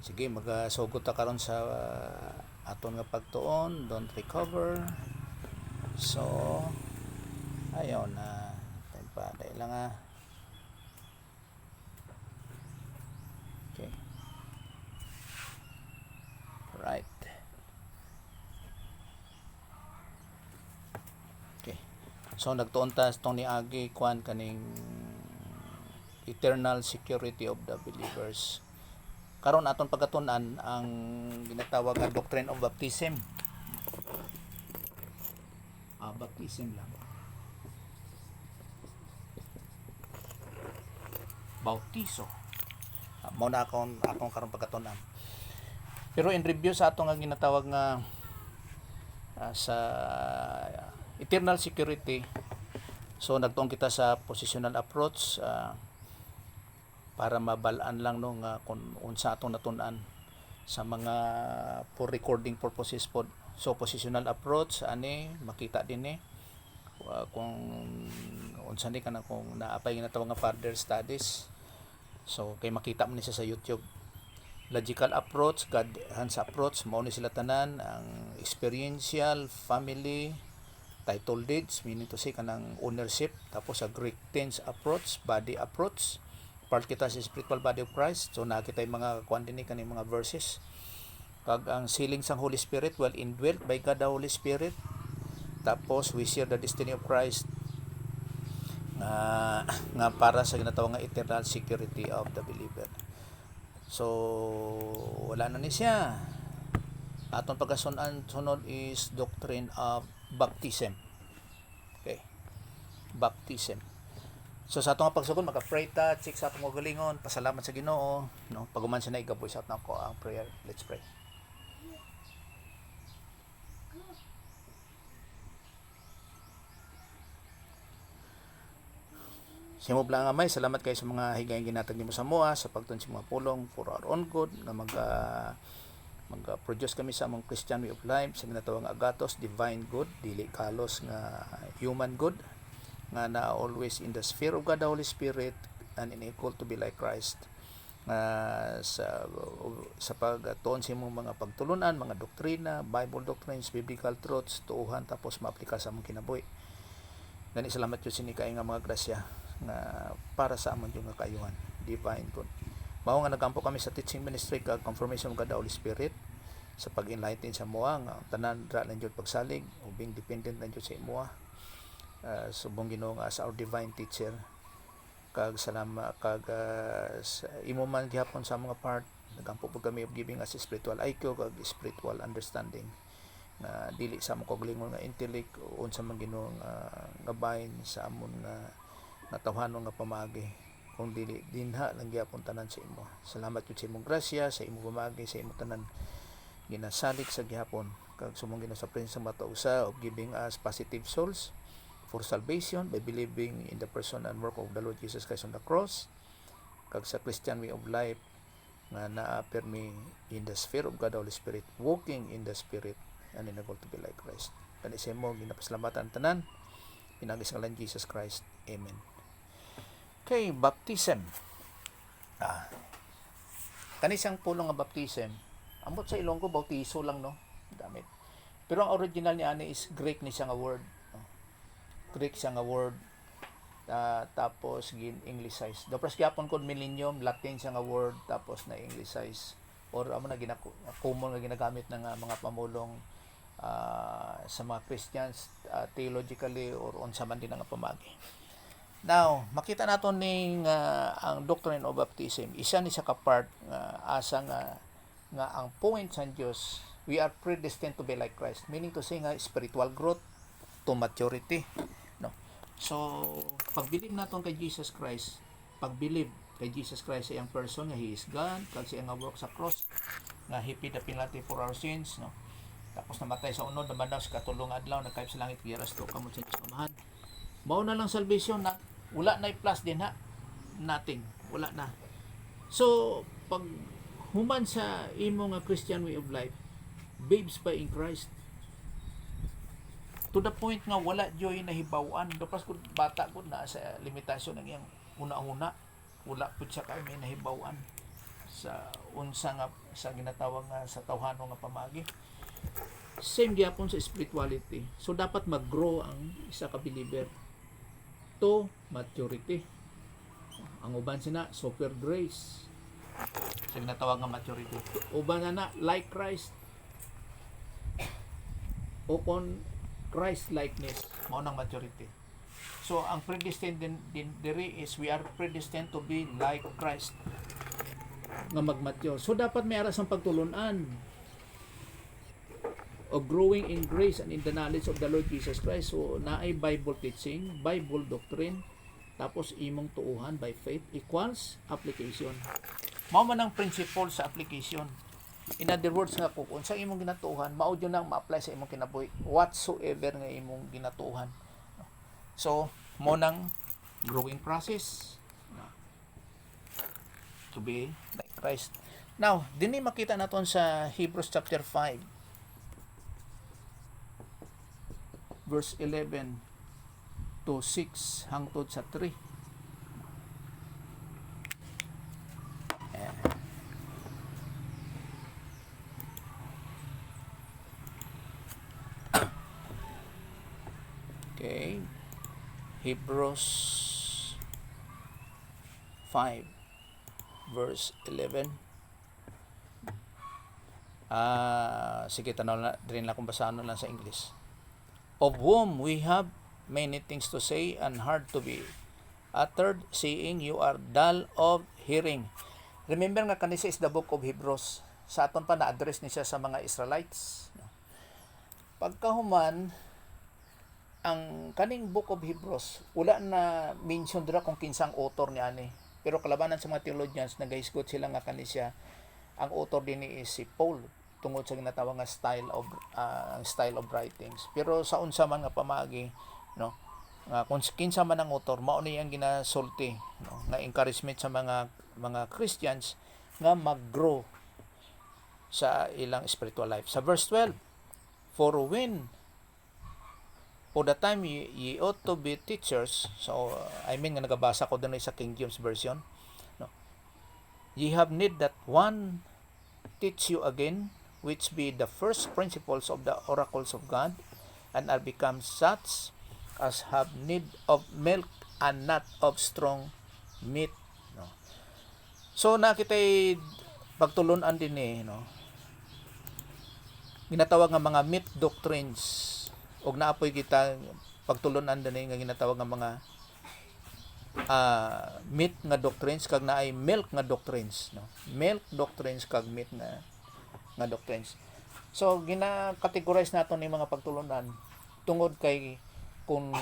Sige, magasugod ta karon sa aton nga pagtuon, don't recover. So, ayon na pa dahil lang Okay. Right. Okay. So nagtuon ta itong niagi kwan kaning eternal security of the believers. Karon aton pagkatun-an ang ginatawag nga doctrine of baptism. Baptism lang. Bautiso. Mao na akong karon pagkatun-an. Pero in review sa atong nga ginatawag nga sa eternal security, so nagtuon kita sa positional approach para mabalaan lang no nga kung unsa atong natun-an sa mga for recording purposes pod. So positional approach ani makita din kung unsa ni kana kung naapay ginatawag nga further studies. So kay makita man ni siya sa YouTube. Logical approach, God hands approach, mao ni sila tanan ang experiential, family, title deeds, meaning to say kanang ownership, tapos sa Greek tense approach, body approach, part kita sa spiritual body of Christ. So nakita yung mga kuan dinhi kaning mga verses. Kag ang sealing sang Holy Spirit, well indwelt by God the Holy Spirit. Tapos we share the destiny of Christ nga para sa ginatawag nga eternal security of the believer. So wala na ni siya. Aton pagkasunod is doctrine of baptism. Okay. Baptism. So sa atong pagsugod maka-pray ta, check sa atong galingon, pasalamat sa Ginoo, no? Paguman siya na igaboy sa atong ang prayer. Let's pray. Simo blang amay, salamat kayo sa mga higayong ginatag nimo sa moa sa pagtun sa mga pulong for our own good na mag-produce kami sa among Christian way of life sa ginatawag nga agathos, divine good, dili kalos nga human good, nga na always in the sphere of God the Holy Spirit and enabled to be like Christ. Sa pagtuon sa imong mga pagtulunan, mga doktrina, Bible doctrines, biblical truths, tuuhan tapos maaplikar sa among kinabuhi. Gani salamat jud sini kay nga mga grasya nga para sa amon yung nga kayuhan, divine good. Mao nga nagampo kami sa teaching ministry kag confirmation of God the Holy Spirit sa pag-enlighten sa moa nga tanan ra lang jud pagsalig o being dependent lang jud sa imoa. Subong Ginoo nga as our divine teacher, kag salamat kag imo man gihapon sa mga part nagampo pud kami of giving us spiritual IQ kag spiritual understanding na dili sa among kaugalingon nga intellect o unsa man Ginoo nga bahin sa amon nga tawhanon nga pamaagi, kung dili dinha lang gyapon tanan sa imo. Salamat jud sa imong grasya, sa imong pamaagi, sa imong tanan ginasalig sa gihapon kag sumong Ginoo sa presensya matausa of giving us positive souls for salvation by believing in the person and work of the Lord Jesus Christ on the cross, kag sa Christian way of life nga naa-permi in the sphere of God the Holy Spirit, walking in the Spirit and enabled to be like Christ. Kani sa imo ginapasalamatan tanan pinagis ngalan Jesus Christ. Amen. Okay, baptism. Kani siyang pulong nga baptism, ambot sa Ilonggo bautiso lang no, damit. Pero ang original niya ani is Greek ni siya nga word. Greek siya nga word, tapos gin-Englishized. Dapos gyapon kod millennium, Latin siya nga word, tapos na Englishized. Or amo na common nga ginagamit ng mga pamulong sa mga Christians theologically or unsa man din nga pamagi. Now, makita naton ning ang doctrine of baptism, isa ni sa ka-part asa nga ang point sa Dios, we are predestined to be like Christ, meaning to say nga spiritual growth to maturity, no? So pag-believe naton kay Jesus Christ, pag-believe kay Jesus Christ sa iyang person nga he is God, kag sa iyang work sa cross nga he paid the penalty for our sins, no? Tapos namatay sa unod naman daw sa katulong adlaw, nagkayop sa langit giras to kamot sa Dios amahan. Mao na lang salvation na wala na plus din ha, nothing, wala na. So pag human sa imo nga Christian way of life, babes pa in Christ, to the point nga wala joy nahibaw-an. Dapas kung bata ko na sa limitasyon ng iyang una-una, wala po siya kay may nahibaw-an. sa unsa nga sa ginatawag nga sa tawhano nga pamagi. Same gyapon sa spirituality. So dapat mag-grow ang isa ka believer to maturity. Ang uban sina super grace. Sa ginatawag nga maturity. Uban na like Christ. O kon Christ likeness mao nang maturity. So ang predestined din diri is we are predestined to be like Christ nga magmature. So dapat may aras ang pagtulunan o growing in grace and in the knowledge of the Lord Jesus Christ. So naay Bible teaching, Bible doctrine, tapos imong tuuhan by faith equals application. Mao man ang principle sa application. In other words nga kung unsa imong ginatuuhan, mao jud nang ma-apply sa imong kinabuhi whatsoever nga imong ginatuuhan. So mo nang growing process to be like Christ. Now, dinhi makita naton sa Hebrews chapter 5 verse 11 to 6 hangtod sa 3. Okay. Hebrews 5 verse 11. Sige, tanaw na rin lang kung basahan lang sa English. Of whom we have many things to say and hard to be uttered, seeing you are dull of hearing. Remember nga kanisa is the book of Hebrews. Sa aton pa na-address ni siya sa mga Israelites. Pagkahuman, ang kaning book of Hebrews, wala na mention dira kung kinsang author niya ani. Pero kalabanan sa mga theologians, nagahisgot sila nga kanisya, ang author din ni is si Paul tungod sa ginatawag nga style of writings. Pero sa unsa man nga pamagi, no, kung kinsa man ang author, mao ni ang ginasulti, no, nga encouragement sa mga Christians nga mag-grow sa ilang spiritual life. Sa verse 12, for the time ye ought to be teachers. So I mean nga nagabasa ko din sa King James version, no, ye have need that one teach you again, which be the first principles of the oracles of God, and are become such as have need of milk and not of strong meat, no. So nakitay pagtulunan din no, ginatawag nga mga meat doctrines, og naapoy kita pagtulunan din nga ginatawag nga mga meat nga doctrines kag naay milk nga doctrines, no. Milk doctrines kag meat nga doctrines. So gina-categorize naton ni mga pagtulunan tungod kay kung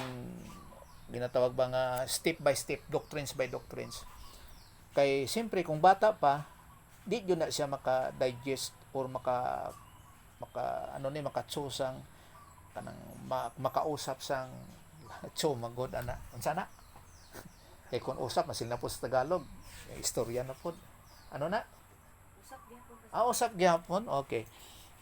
ginatawag ba nga step by step, doctrines by doctrines. Kay siyempre kung bata pa, di yun na siya maka-digest or makatsusang kanang makausap sang magod ana unsa na kay kun usap masil na po sa Tagalog istorya na po usap gyapon okay.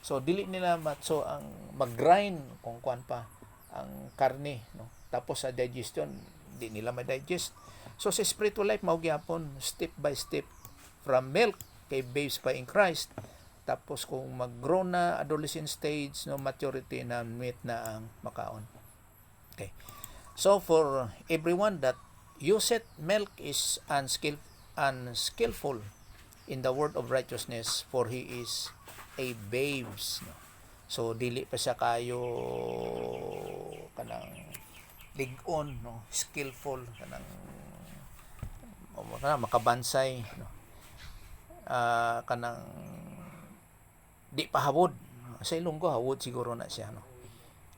So dili nila matso ang mag-grind kung kuan pa ang karne, no, tapos sa digestion di nila ma-digest. So sa spiritual life mao gyapon step by step from milk kay babes pa in Christ, tapos kung mag-grow na adolescent stage, no, maturity na meat na ang makaon. Okay. So for everyone that useth milk is unskillful in the word of righteousness, for he is a babes, no. So dili pa siya kayo kanang lig-on, no, skillful kanang makabansay, no. Kanang di pa hawod. Sa Ilonggo hawod siguro na siya, no.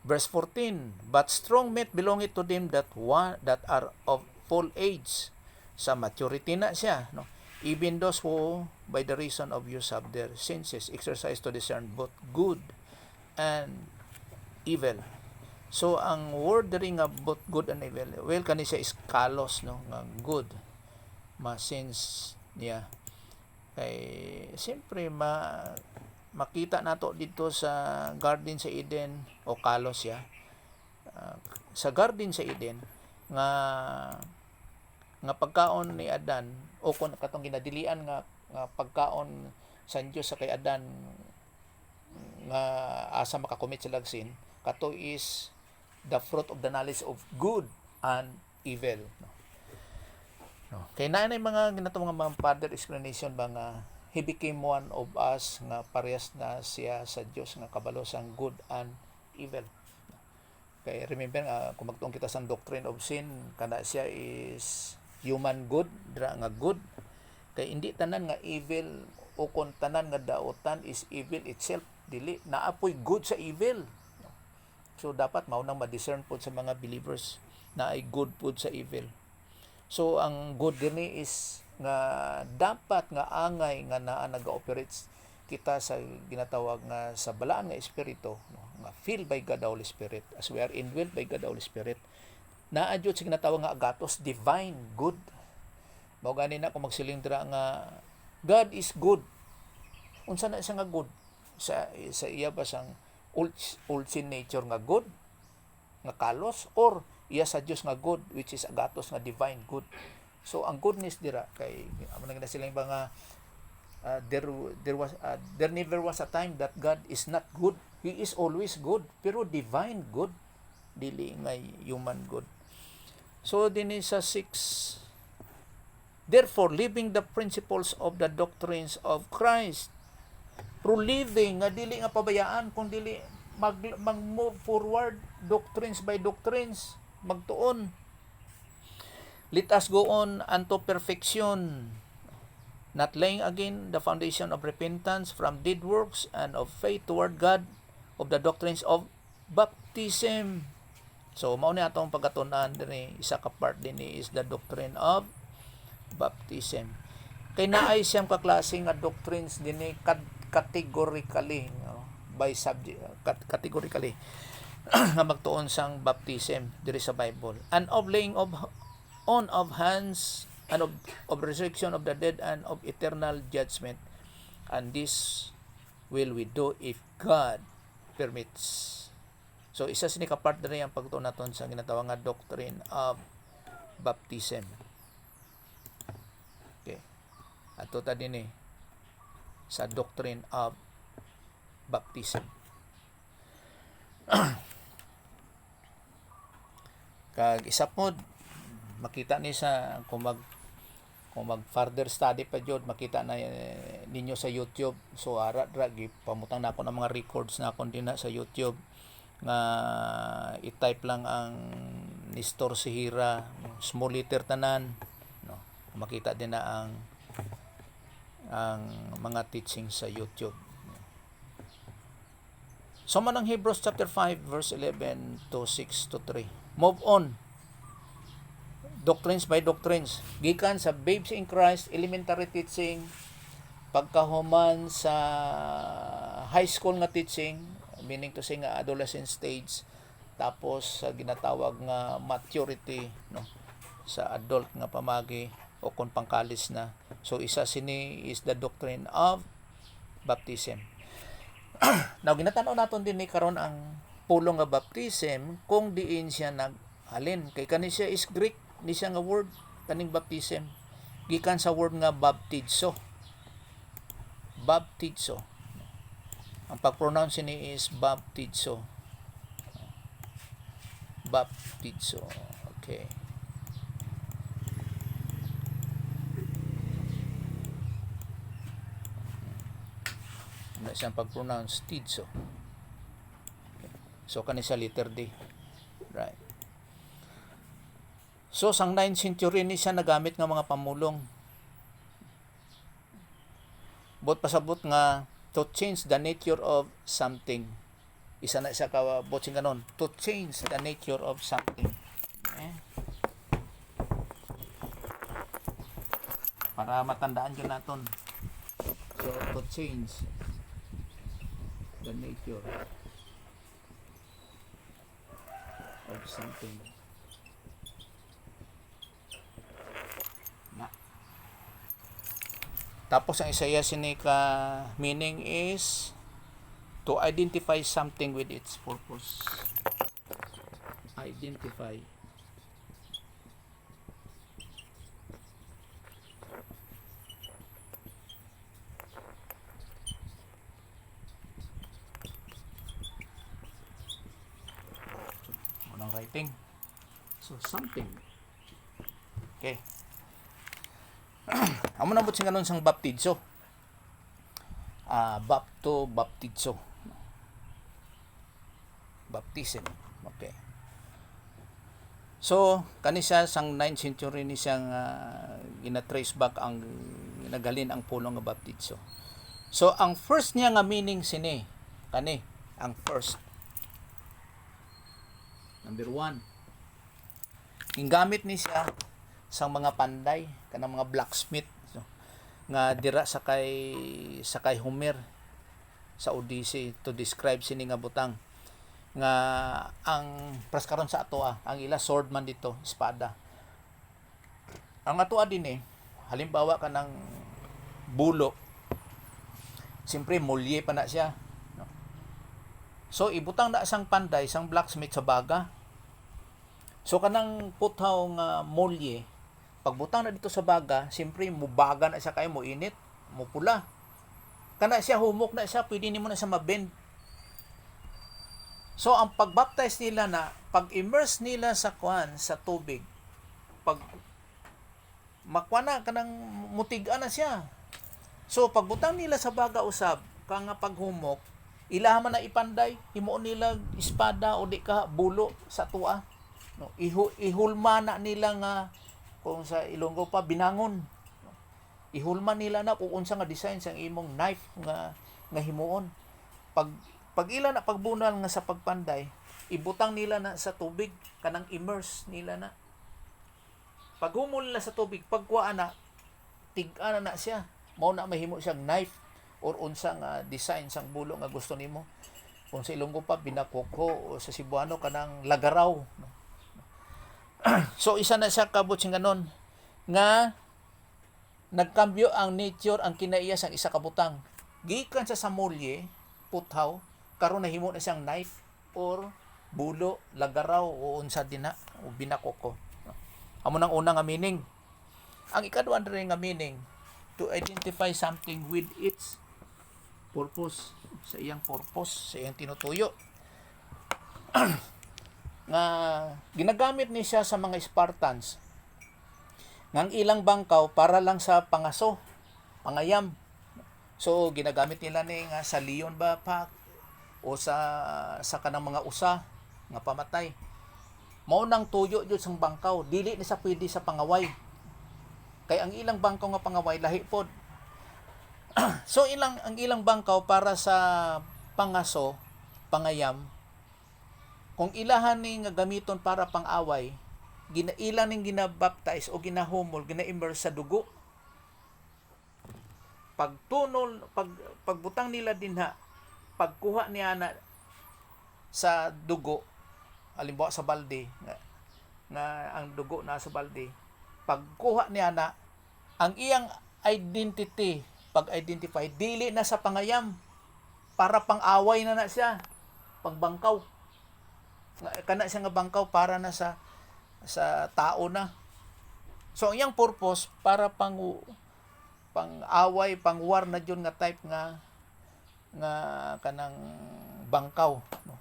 Verse 14, but strong meat belongeth to them that are of full age. Sa maturity na siya, no. Even those who by the reason of use of their senses exercise to discern both good and evil. So ang word diri nga both good and evil, well kani siya is kalos, no, nga good ma-sense niya. Kay siyempre makita nato dito sa Garden sa Eden o kalos siya. Sa Garden sa Eden nga pagkaon ni Adan o kung katong ginadilian nga nga pagkaon sa Dios sa kay Adan nga asa makakomit sila og sin, kato is the fruit of the knowledge of good and evil. No. Kay na mga ginato mga further explanation ba nga he became one of us nga parehas na siya sa Dios nga kabalo sang good and evil. Kay remember kung magtuong kita sa doctrine of sin, kada siya is human good, dira nga good. Kay hindi tanan nga evil o kung tanan nga daotan is evil itself, dili naapoy good sa evil. So dapat mao nang ma-discern pod sa mga believers na ay good pod sa evil. So ang good dinhi is nga dapat nga angay nga naa naga-operate kita sa ginatawag nga sa balaan nga espiritu, no? Nga filled by God the Holy Spirit, as we are indwelt by God the Holy Spirit. Naa jud sa ginatawag nga agatos, divine good. Mao gani na kung magsiling dira nga God is good. Unsa na siya nga good? Sa iya ba sang old sin nature nga good, nga kalos, or iya sa Dios nga good, which is agatos nga divine good. So ang goodness dira kay amo na sila ba nga there never was a time that God is not good. He is always good, pero divine good, dili nga human good. So dinhi sa 6, therefore living the principles of the doctrines of Christ, through living nga dili nga pabayaan, kung dili mag-move forward doctrines by doctrines, magtuon. Let us go on unto perfection, not laying again the foundation of repentance from dead works and of faith toward God, of the doctrines of baptism. So mao ni atong pagkatun-an dinhi, isa ka part dinhi is the doctrine of baptism. Kay naay siyang kaklase nga doctrines dinhi categorically, no? By subject, categorically nga magtuon sang baptism diri sa Bible, and of laying on of hands, and of resurrection of the dead, and of eternal judgment, and this will we do if God permits. So isa sini ka part diri ang pagtuon naton sa ginatawag nga doctrine of baptism. Okay, ato ta dinhi sa doctrine of baptism. Kag isa pod makita ni sa kung mag further study pa jud, makita na ninyo sa YouTube. So ara pamutang na ako ng mga records na akong dina sa YouTube nga i-type lang ang Nestor Sihira, small letter tanan, no? Makita din na ang mga teaching sa YouTube. So man ang Hebrews chapter 5 verse 11 to 6 to 3. Move on. Doctrines by doctrines. Gikan sa babes in Christ, elementary teaching, pagkahuman sa high school nga teaching, meaning to say nga adolescent stage, tapos sa ginatawag nga maturity, no? Sa adult nga pamagi o kung pangkalis na. So isa sini is the doctrine of baptism. Now ginatanaw naton din ni karon ang pulong nga baptism kung diin siya naghalin, kay kani siya is Greek, ni siya nga word kaning baptism gikan sa word nga baptizo. Ang pag-pronounce ni is baptizo. Okay. Ano siyang pag-pronounce? Tidzo. Okay. So kani sa letter D. Right. So sang 9th century ni siya nagamit nga mga pamulong. Bot pasabot nga to change the nature of something. Isa na siya ka botsing ganon, to change the nature of something. Para matandaan yun natin. So to change the nature of something. Tapos ang Isaiah sinika meaning is to identify something with its purpose. Identify. something. So something. Okay. Amo na bot sing kanon sang baptizo. Baptizo. Baptism. Okay. So, kanisa sang 9th century ni siyang gina-trace back ang nagalin ang puno nga baptizo. So, ang first niya nga meaning sini, kani, ang first. Number 1. Gingamit ni siya sang mga panday, kanang mga blacksmith, so, nga dira sa kay Homer sa Odyssey to describe sini nga butang nga ang praskaron sa atoa ang ila swordman dito, espada. Ang atoa din halimbawa ka ng bulo, siyempre molye pa na siya, no? So ibutang na sang panday, sang blacksmith sa baga. So kanang puthaw nga molye, pagbutang na dito sa baga, siyempre mubaga na siya, kay mo init, mo pula, kana siya humok na siya, pwede nimo na siya mabend. So, ang pagbaptize nila na, pag-immerse nila sa tubig, pag makwana ka ng mutigaan na siya. So, pagbutang nila sa baga usab, ka nga paghumok, ilahaman na ipanday, himuon nila espada o di ka bulo sa tua. No? Ihulma na nila nga, kung sa Ilonggo pa, binangon. Ihulma nila na kung unsa nga design sang imong knife nga himuon. Pag ila na pagbunal nga sa pagpanday, ibutang nila na sa tubig, kanang immerse nila na. Pag humol na sa tubig, pagkuha na, tig-ana na siya. Mao na mahimo siyang knife or unsa nga design sang bulo nga gusto nimo. Kung sa Ilonggo pa, binakoko, o sa Cebuano, kanang lagaraw. So, isa na siya kabot sing ganon, nga nagkambyo ang nature, ang kinaiya sang isa kabutang. Gikan sa molye, puthaw, karon nahimo na siyang knife or bulo, lagaraw o unsa dina o binakoko. Amo nang una nga meaning. Ang ikaduha nga meaning, to identify something with its purpose, sa iyang purpose, sa iyang tinutuyo. Nga ginagamit ni siya sa mga Spartans ngang ilang bangkaw para lang sa pangaso, pangayam. So ginagamit nila ni nga sa leon ba pa o sa kanang mga usa nga pamatay. Mao nang tuyo jud sang bangkaw, dili ni sa pwede sa pangaway. Kay ang ilang bangkaw nga pangaway lahi pod. So ang ilang bangkaw para sa pangaso, pangayam. Kung ilahan ni nga gamiton para pang-away, ginailan ning ginabaptize o ginahumol, gina-immerse sa dugo. Pagbutang nila dinha, pagkuha niya na sa dugo, halimbawa sa balde, nga ang dugo na sa balde, pagkuha niya na, ang iyang identity, pag-identify, dili na sa pangayam, para pang-away na siya, pangbangkaw. Kana siya nga bangkaw para na sa tao na. So, ang iyang purpose, para pang-away, pang-war na dyan nga type nga kanang bangkaw, no?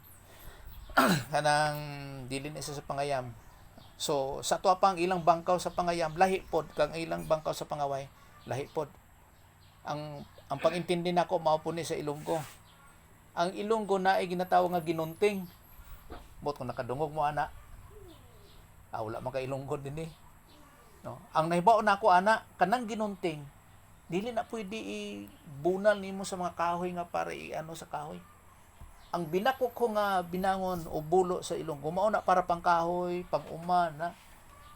Kanang dili na isa sa pangayam. So sa tuwa pang ilang bangkaw sa pangayam lahi pod, kang ilang bangkaw sa pangaway lahi pod. Ang pag-intindi nako mao po ni sa Ilonggo. Ang Ilonggo na ay ginatawag nga ginunting. Bot kung nakadungog mo ana, wala man ka Ilonggo din no? Ang nahibaw nako ana, kanang ginunting dili na pwede ibunal nimo sa mga kahoy nga para iano sa kahoy. Ang binakok ko nga binangon o bulo sa Ilonggo mao na para pang kahoy, pang uma na.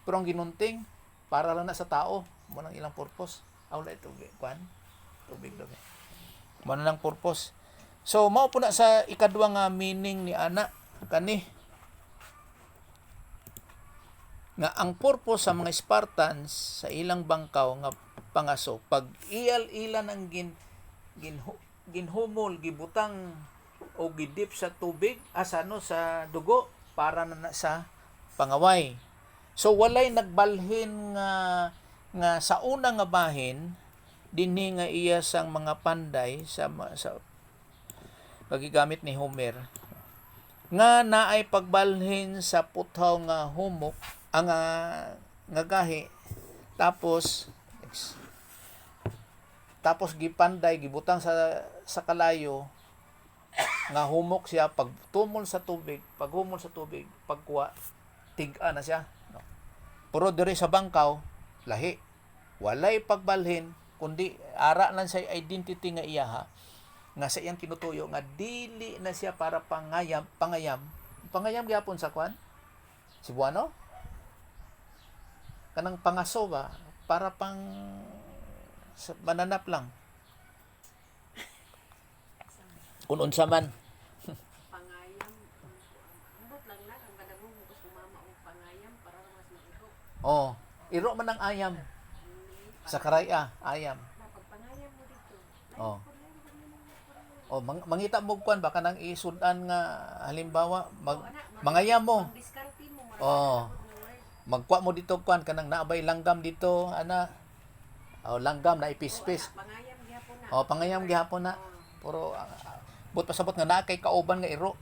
Pero ang ginunting para lang na sa tao, mo nang ilang purpose. Wala ito tubig daw. Mo nang purpose. So mao po na sa ikaduha nga meaning ni ana kani nga ang purpose sa mga Spartans sa ilang bangkaw nga pangaso, pag iyal-ilan ang ginhumol, gibutang o gidip sa tubig, sa dugo para na sa pangaway. So walay nagbalhin nga sa una nga bahin dinhi nga iya sang mga panday sa pagigamit ni Homer. nga naay pagbalhin sa puthaw nga humok ang nga gahi, tapos gipanday gibutang sa kalayo nga humok siya, pag tumol sa tubig, pagkuha tig-a na siya, no? Pero diri sa bangkaw lahi, walay pagbalhin kundi ara lang sa identity nga iyaha, nga sa iyang kinutuyo nga dili na siya para pangayam gyapon sa kwan Cebuano, kanang pangaso ba, para pang mananap lang kung unsa man. Pangayam, ambot lang na ang kadagong mo sumama og pangayam para mas mairo. Oh, iro man ang ayam sa karaya, ayam. Na pagpangayam mo dito. Oh. Oh, mangita mo kwan baka nang isudan nga halimbawa mangayam mo. Diskarte mo Oh, magkuha mo dito kwan kanang naabay langgam dito ana. Oh, langgam na ipispis. Pangayam gyapon na. Oh, pangayam gihapon na. Pero but pasabot nga na kay kauban nga iro.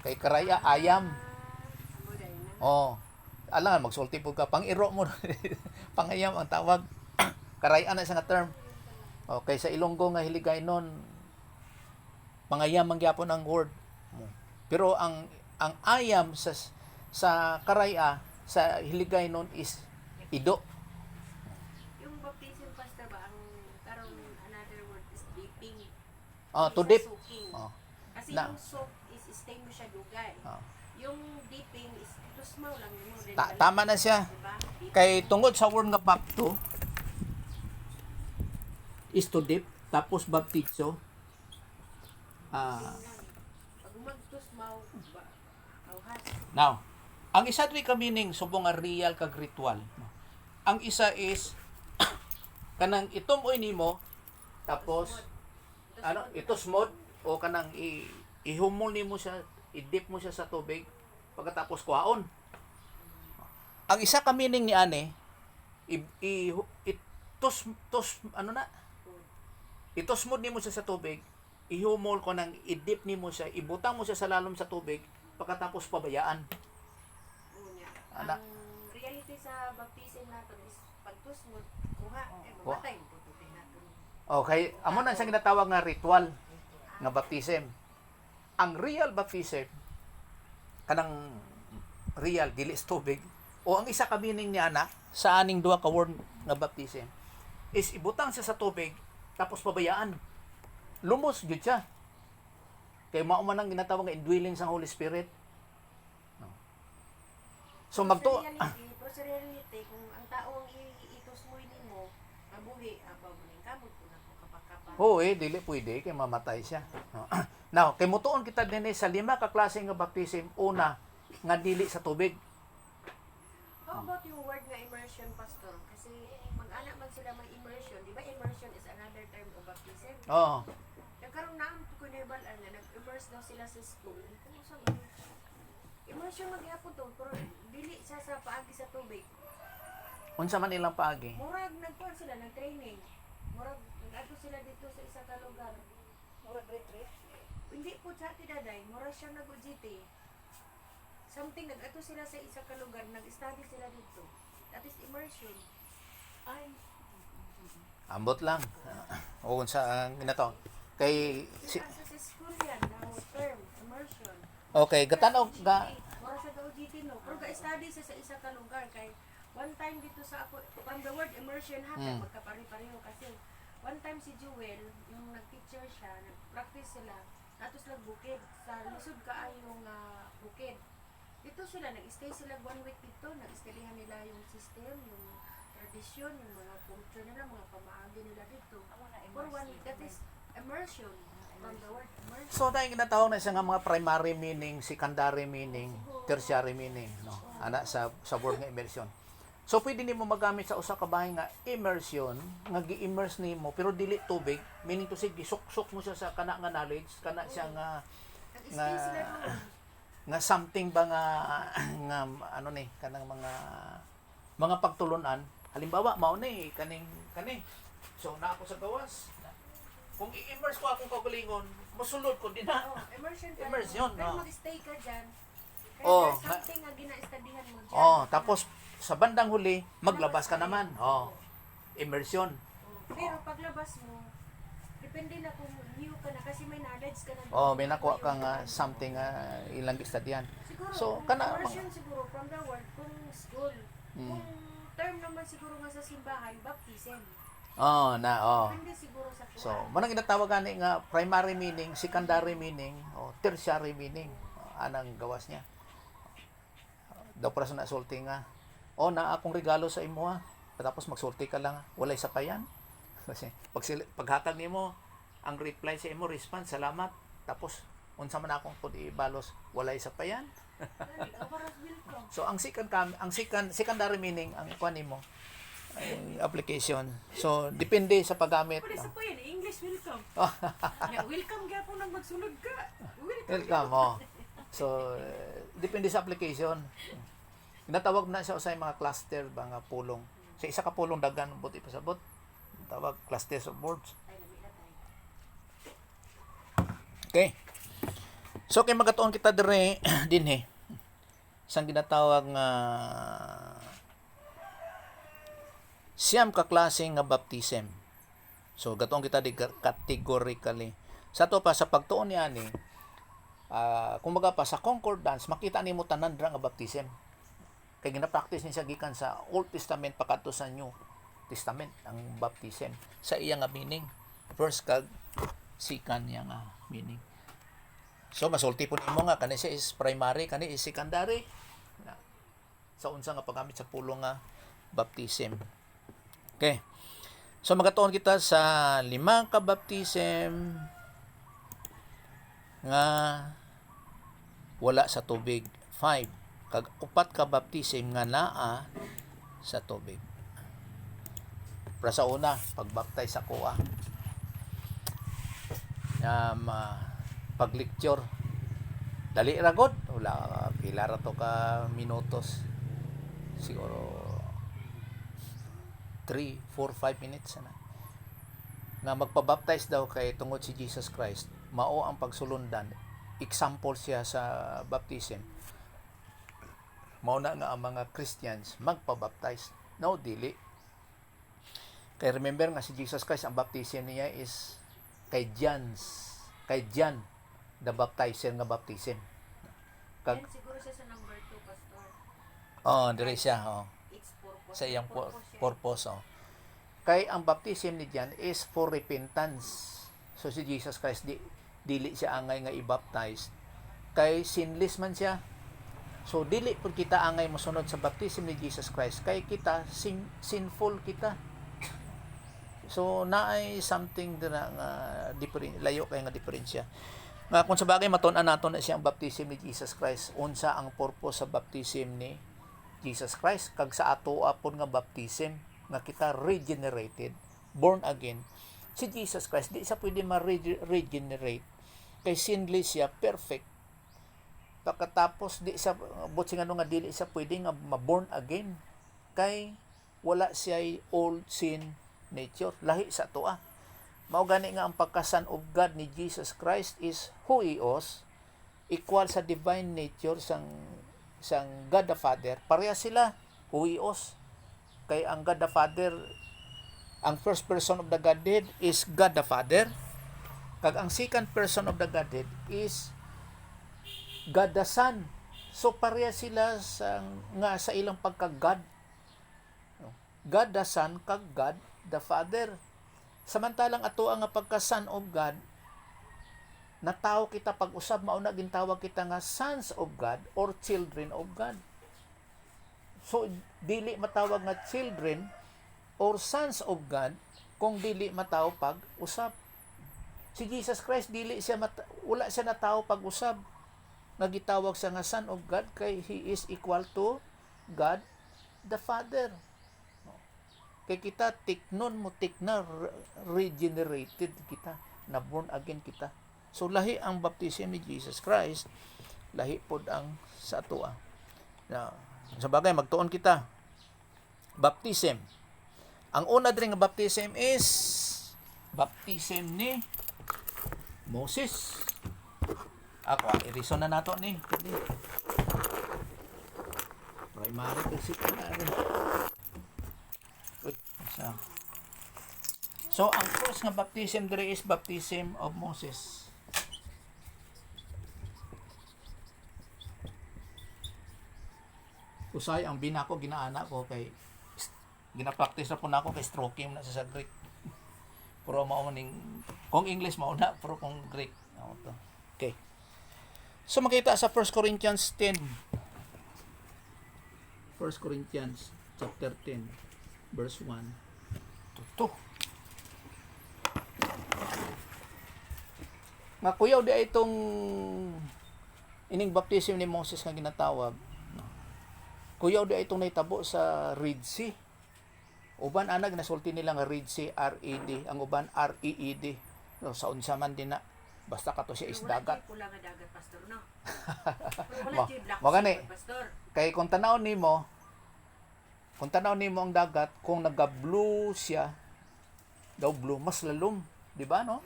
Kay karaya ayam. Amoday na. Oh. Alangan magsulti pud ka pang iro mo. Pangayam ang tawag. Karaya na isa nga term. Okay, sa Ilonggo nga Hiligaynon pangayam man gyapon ang word. Pero ang ayam sa karaya sa Hiligaynon is ido. Yung baptism pastor ba ang karon another word is dipping. Oh, to Isa dip. soaking. Oh. Kasi Na- yung soak is stay mo siya dugay. Oh. Yung dipping is tusmaw lang mo rin. Tama na siya. Diba? Dipping. Kay tungod sa word nga bapto is to dip, tapos baptizo. Pag magtusmaw ba awhas. Now, ang isa diri ka meaning subong nga real kag ritual. Ang isa is kanang itumoy nimo tapos itusmod o kanang ihumol nimo siya, i-dip mo siya sa tubig pagkatapos kuhaon. Ang isa ka meaning ni ane itusmod nimo siya sa tubig, ihumol ko nang i-dip nimo siya, ibutang mo siya sa lalom sa tubig pagkatapos pabayaan. Unya. Ana. Ang reality sa baptism nato is pagtusmod kuha Kuha. mamatay mo pututin nato. Okay, amo na siyang ginatawag nga ritual nga baptism. Ang real baptism kanang real dili sa tubig o ang isa ka meaning niya na sa aning duha ka word nga baptism is ibutang siya sa tubig tapos pabayaan. Lumos gyud siya. Kay mao man ang ginatawag nga indwelling sa Holy Spirit. So magto Pero sa reality, kung ang tao ang itusmoy nimo, mabuhi, abaw mo ning kamot kung ako kapakapa. dili pwede kay mamatay siya. Now, kay mutuon kita dinhi sa 5 ka klase nga baptism. Una, nga dili sa tubig. How about yung word nga immersion, pastor? Kasi mag-anak man sila may immersion. Di ba immersion is another term of baptism? Oo. Nagkaroon na ang kunebalan na nag-immerse daw sila sa school. Kung saan immersion magyapon to, pero dili sa paagi sa tubig. Unsa man ilang paagi? Murag nagkuhan sila, nag-training. Murag nag-ato sila dito sa isa ka lugar. Murag retreat? Hindi po sa ati daday, murag siya nag-UGT. Something, nag-ato sila sa isa ka lugar, nag-study sila dito. That is immersion. Ay, Ambot lang. O unsa ang ginato? Kay asa sa school yan, now term, immersion. okay, gatanaw ga Mura sa UGT no, pero ga-study siya sa isa ka lugar. Kay one time dito sa ako, from the word immersion ha, magkapari-pareho kasi one time si Jewel, yung nag-teacher siya, nag-practice sila, natos lang bukid, sa lisod kaayong bukid. Dito sila, nag-stay sila 1 week dito, nag-studyhan nila yung system, yung tradition, yung mga culture nila, mga pamaagi nila dito. For 1 week, that is immersion, from the word immersion. so dahil ginatawag na siya nga mga primary meaning, secondary meaning, tertiary meaning, no. Ana sa word nga immersion. So pwede nimo magamit sa usa ka bahay nga immersion, nga gi-immerse nimo pero dili tubig, meaning to say gisuk-suk mo siya sa kana nga knowledge, kana siya nga Nag-stay sila doon. nga something ba nga nga ano ni kanang mga pagtulunan. Halimbawa mao ni kani so na ako sa gawas Kung i-immerse ko akong kaugalingon, musulod ko din Oh, immersion pa. Immersion, Pero oh. mag-stay ka dyan. Kaya Oh, there's something nga gina-studyhan mo dyan. tapos sa bandang huli, maglabas ka naman. Immersion. Pero paglabas mo, depende na kung new ka na kasi may knowledge ka na. May nakuha ka nga something ilang gistadyan. Siguro, So, kung kana immersion siguro from the word, kung school. Kung term naman siguro nga sa simbahan, baptism. Depende siguro sa kuha. So, manang ginatawag gani nga primary meaning, secondary meaning, o tertiary meaning. Anang gawas niya. Daw para sa nasulti nga, na akong regalo sa imo ha. Tapos magsulti ka lang, walay sapayan. Kasi paghatag nimo ang reply sa imo, response, salamat. Tapos unsa man akong pud ibalos, walay sapayan. So ang secondary meaning ang kuan nimo ang application. So depende sa paggamit. Pwede sa po yun, English welcome. Welcome gyapon nang magsulod ka. Welcome. So depende sa application. Natawag na siya usay mga cluster, mga pulong. Sa isa ka pulong dagan buti pasabot. Tawag clusters of words. Okay. So kay magatuon kita dire dinhi sang ginatawag nga siyam ka klase nga baptism. So gatuon kita di categorically. Sa to pa sa pagtuon niani, kumbaga pa sa concordance makita nimo tanan dra nga baptism. Kay gina-practice ni siya gikan sa Old Testament pakadto sa New Testament ang baptism sa iya nga meaning. First kag second niya nga meaning. So masulti po nimo nga kani siya is primary, kani is secondary. Sa unsa nga paggamit sa pulong nga baptism. Okay. So magatuon kita sa 5 ka baptism nga wala sa tubig. 5 kag 4 ka baptism nga naa sa tubig. Para sa una, pagbaptize sa kuha. Pag-lecture. Dali ra gud, wala pila ra to ka minutos. Siguro 3, 4, 5 minutes na. Nga magpabaptize daw kay tungod si Jesus Christ. Mao ang pagsulundan. Example siya sa baptism. Mao na nga ang mga Christians magpabaptize. No, dili. Kay remember nga si Jesus Christ, ang baptism niya is kay John the baptizer nga baptism. Yan siguro siya sa number 2, Pastor. Dire siya, It's purpose. sa iyang Purpose siya. purpose. Kay ang baptism ni John is for repentance. So si Jesus Christ dili siya angay nga i-baptize. Kay sinless man siya. So dili pud kita angay mosunod sa baptism ni Jesus Christ kay kita sinful kita. So naay something dira nga layo kay nga diferensya. Nga kung sa bagay matun-an naton na siya ang baptism ni Jesus Christ, unsa ang purpose sa baptism ni Jesus Christ kag sa ato apon nga baptism nga kita regenerated, born again. Si Jesus Christ di siya pwede ma-regenerate kay sinless siya, perfect. Pagkatapos di siya butsi nga dili siya pwede nga ma-born again kay wala siya old sin nature, lahi sa tuwa. Mao gani nga ang pagka-Son of God ni Jesus Christ is huios, equal sa divine nature sang God the Father. Pareha sila huios. Kay ang God the Father, ang first person of the Godhead is God the Father. Kag ang second person of the Godhead is God the Son. So pareha sila sa ilang pagka-God. God the Son kag God the Father. Samantalang ato ang pagka-Son of God, natawo kita pag-usab, mauna gintawag kita nga sons of God or children of God. So dili matawag nga children or sons of God kung dili mataw pag-usab. Si Jesus Christ wala siya natawo pag-usab. Nagitawag siya nga Son of God kay He is equal to God the Father. Kay kita regenerated kita, na born again kita. So lahi ang baptism ni Jesus Christ, lahi pod ang sa atua. Now, sa bagay magtuon kita. Baptism. Ang una diri nga baptism is baptism ni Moses. Ako, i-reason na nato ni. Primary principle na rin. Uy, isa. So, ang first nga baptism diri is baptism of Moses. Usay ang binako ginaana ko kay gina-practice na po nako kay stroking na sa Greek. Pero mao ning kung English mao na pero kung Greek mao to. Okay. So makita sa 1 Corinthians 10. 1 Corinthians chapter 10 verse 1 to 2. Nga kuyaw di itong ining baptism ni Moses nga ginatawag. Kuyaw di itong naitabo sa Red Sea. Uban anag nasulti nila nga Red Sea, R-E-D. Ang uban R-E-E-D. No, sa unsa man din na. Basta kato siya is dagat. Wala pula nga dagat, pastor, no? Wala jud black Magani. sea, pastor. Kay kung tanaw nimo ang dagat, kung naga-blue siya, daw blue, mas lalom. Di ba, no?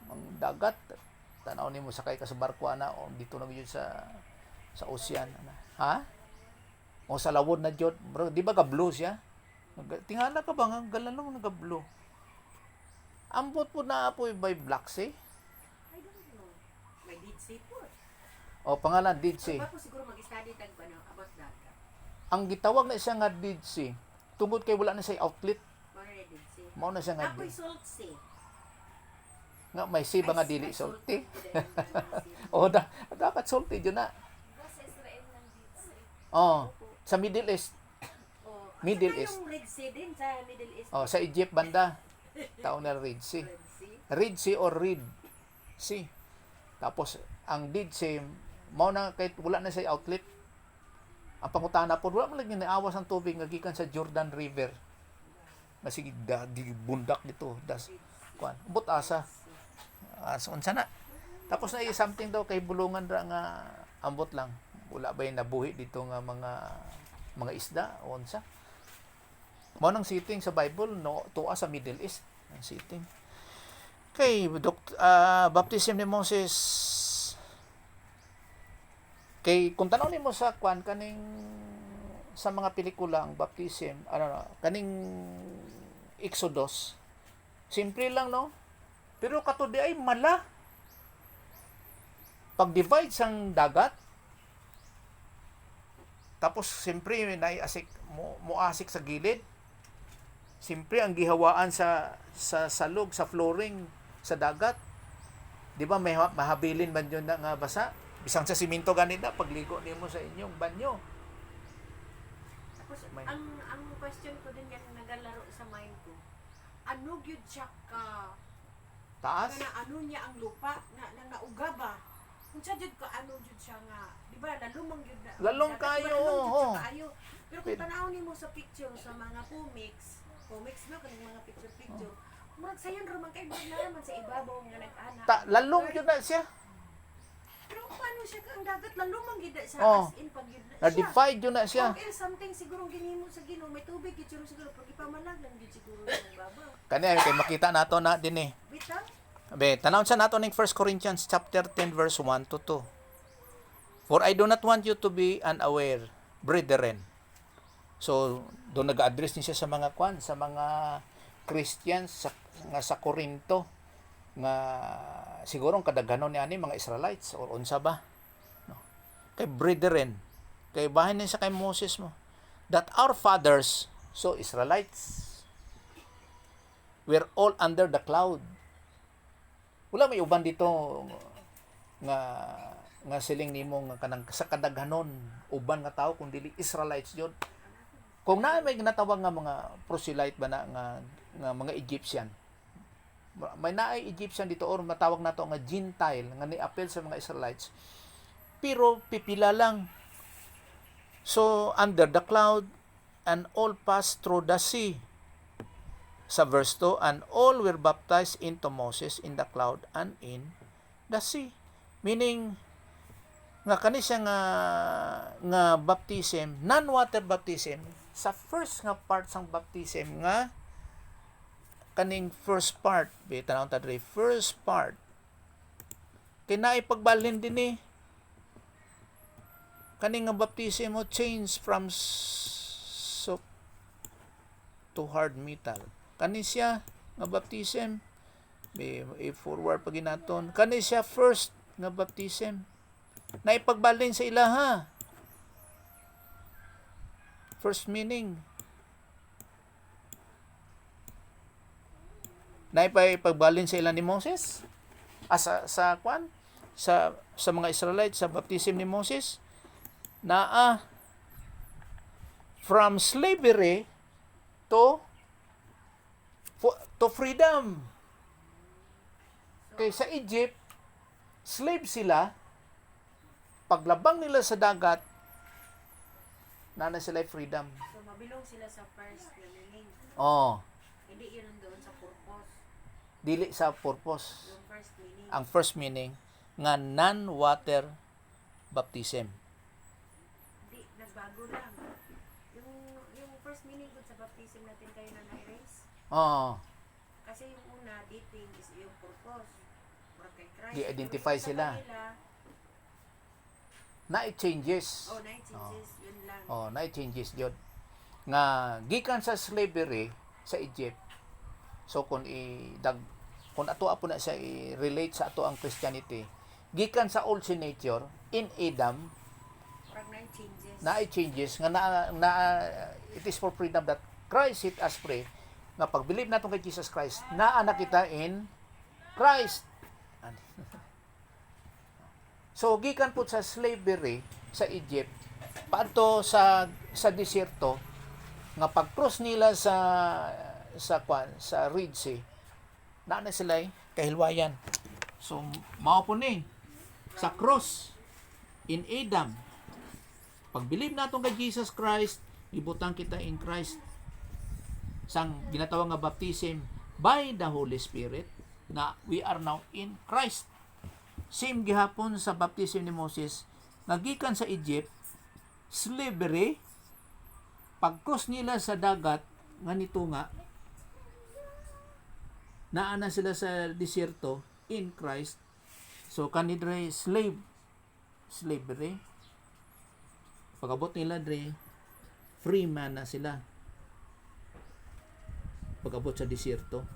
Ang dagat, tanaw nimo sakay ka sa barko ana o dito na yun sa ocean. Ha? O sa lawod na jud, bro, di ba ga-blue siya? Tingala ka ba nga galalong naga-blue? Ambot po na po by Black Sea. I don't know. May Dead Sea po. O pangalan Dead Sea. Ba po siguro mag-study tag ano about that. Ang gitawag na siya nga Dead Sea. Tungod kay wala na siya outlet. Mao na Dead Sea. Mao na siya nga Apoy salt sea. nga may sea ba nga dili salty. Salty. O dapat salty jud na. Sa Israel ng Dead Sea. Oh, sa Middle East. Oh, Middle saka East. yung Red Sea din sa Middle East. Oh, sa Egypt banda. Tao na Red Sea. Red Sea. Red Sea or Red Sea. Tapos ang Dead Sea mao na kay wala na sa outlet. Ang pangutana po wala man lagi naawas ang tubig nga gikan sa Jordan River. Nga sige di bundak dito das kuan. Ubot asa. So unsa na. Tapos na something daw kay bulungan ra nga ambot lang. Wala ba yung nabuhi dito nga mga isda o unsa. Mao nang sitting sa Bible no tuwa sa Middle East ang sitting. Kay baptism ni Moses. Kay kung tanaw nimo sa kwan kaning sa mga pelikula ang baptism kaning Exodus. Simple lang no. Pero kato di ay mala. Pag-divide sang dagat. Tapos siyempre naiasik muasik sa gilid. Siyempre ang gihawaan sa salog, sa flooring sa dagat. Di ba may mahabilin man yun na nga basa? Bisang sa siminto ganito pagligo nimo sa inyong banyo. Tapos ang question ko din yan nagalaro sa mind ko. Ano gyud siya ka Taas. na ano niya ang lupa na nauga ba? Kung siya jud ka ano jud siya nga, di ba lalumang jud na. Lalong dagat, kayo, lalong jud siya oo. kaayo. Pero kung tanawon nimo sa picture sa mga comics no kaning mga picture. Magsayon ra man kay naman sa ibabaw nga nag-ana. Lalong yun na siya. Pero paano siya ang dagat lalumang gid sa Oh. as in pag gid na siya. Na-divide yun na siya. Okay, something siguro ginimo sa Ginoo, may tubig gid siguro pag ipamalaglan gid siguro ng babaw. Kani kay makita nato na din eh. Bitaw? Be, tanawon sa nato ning 1 Corinthians chapter 10 verse 1 to 2. For I do not want you to be unaware, brethren. So, doon nag-address niya sa mga sa mga Christians sa Corinto nga siguro ang kadaghanon ni ani mga Israelites or unsa ba? No. Kay brethren, kay bahin niya sa kay Moses mo that our fathers, so Israelites, were all under the cloud. Wala may uban dito nga siling nimo nga kanang sa kadaghanon uban nga tao kung dili Israelites jud. Kung na may ginatawag nga mga proselyte ba na nga mga Egyptian. May naay Egyptian dito or matawag nato nga Gentile nga ni-appeal sa mga Israelites. Pero pipila lang. So under the cloud and all passed through the sea. Sa verse 2, and all were baptized into Moses in the cloud and in the sea. Meaning, nga kani siya nga baptism, non-water baptism, sa first nga part sang baptism nga kaning first part, tanawon ta diri first part. Kay naay pagbalhin dinhi. Kaning nga baptism mo change from soap to hard metal. Kani siya nga baptism forward pag ginaton. Kani siya first nga baptism. Naay pagbalhin sa ilaha. First meaning. Naay pagbalhin sa ilan ni Moses? Sa kwan? Sa mga Israelites sa baptism ni Moses? Naa from slavery to freedom. Kay sa Egypt, slave sila. Paglabang nila sa dagat, na sila freedom. So, mabilong sila sa first na meaning. Oh, Hindi yun doon sa purpose. dili sa purpose. Yung first meaning. Ang first meaning nga non-water baptism. Hindi, nagbago lang. Yung first meaning dun sa baptism natin kayo na na-erase. Oh, Kasi yung una, dating is yung purpose. Or kay Christ. Di-identify Yung isa sila. sa kanila, na it changes. night changes, yun lang. Oh, na it changes jud. Nga gikan sa slavery sa Egypt. So kung ato na sa i-relate sa ato ang Christianity, gikan sa old sin nature in Adam, Parang night changes. na it changes nga it is for freedom that Christ set us free. Nga pag-believe naton kay Jesus Christ, naa na kita in Christ. So gikan po sa slavery sa Egypt paadto sa desierto nga pag-cross nila sa Red Sea, na sila kahilwayan. So mao po ni sa cross in Adam. Pag-believe naton kay Jesus Christ, ibutang kita in Christ. Sang ginatawag nga baptism by the Holy Spirit, na we are now in Christ. Same gihapon sa baptism ni Moses, nagikan sa Egypt, slavery, pag-cross nila sa dagat, nga nito nga, naana sila sa desierto, in Christ. So, kanidre slavery, pag-abot nila dre, free man na sila. Pag-abot sa desierto.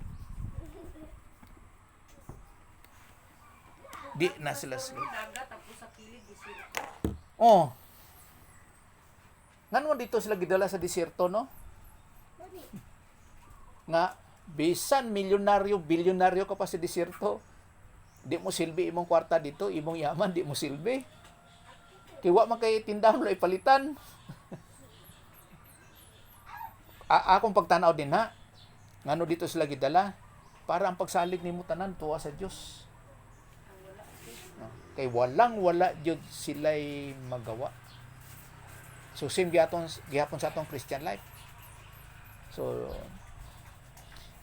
Di na sila slave. Dagat, tapos sa kilid, desierto. Oh. Ngano dito sila gidala sa desierto, no? Nga bisan milyonaryo, bilyonaryo ka pa sa desierto, di mo silbi imong kwarta dito, imong yaman di mo silbi. Kay wa man kay tindahan lo ipalitan. Akong pagtanaw din ha. Ngano dito sila gidala para ang pagsalig nimo tanan tuwa sa Dios. Kay wala jud sila'y magawa. So same gihapon sa atong Christian life. So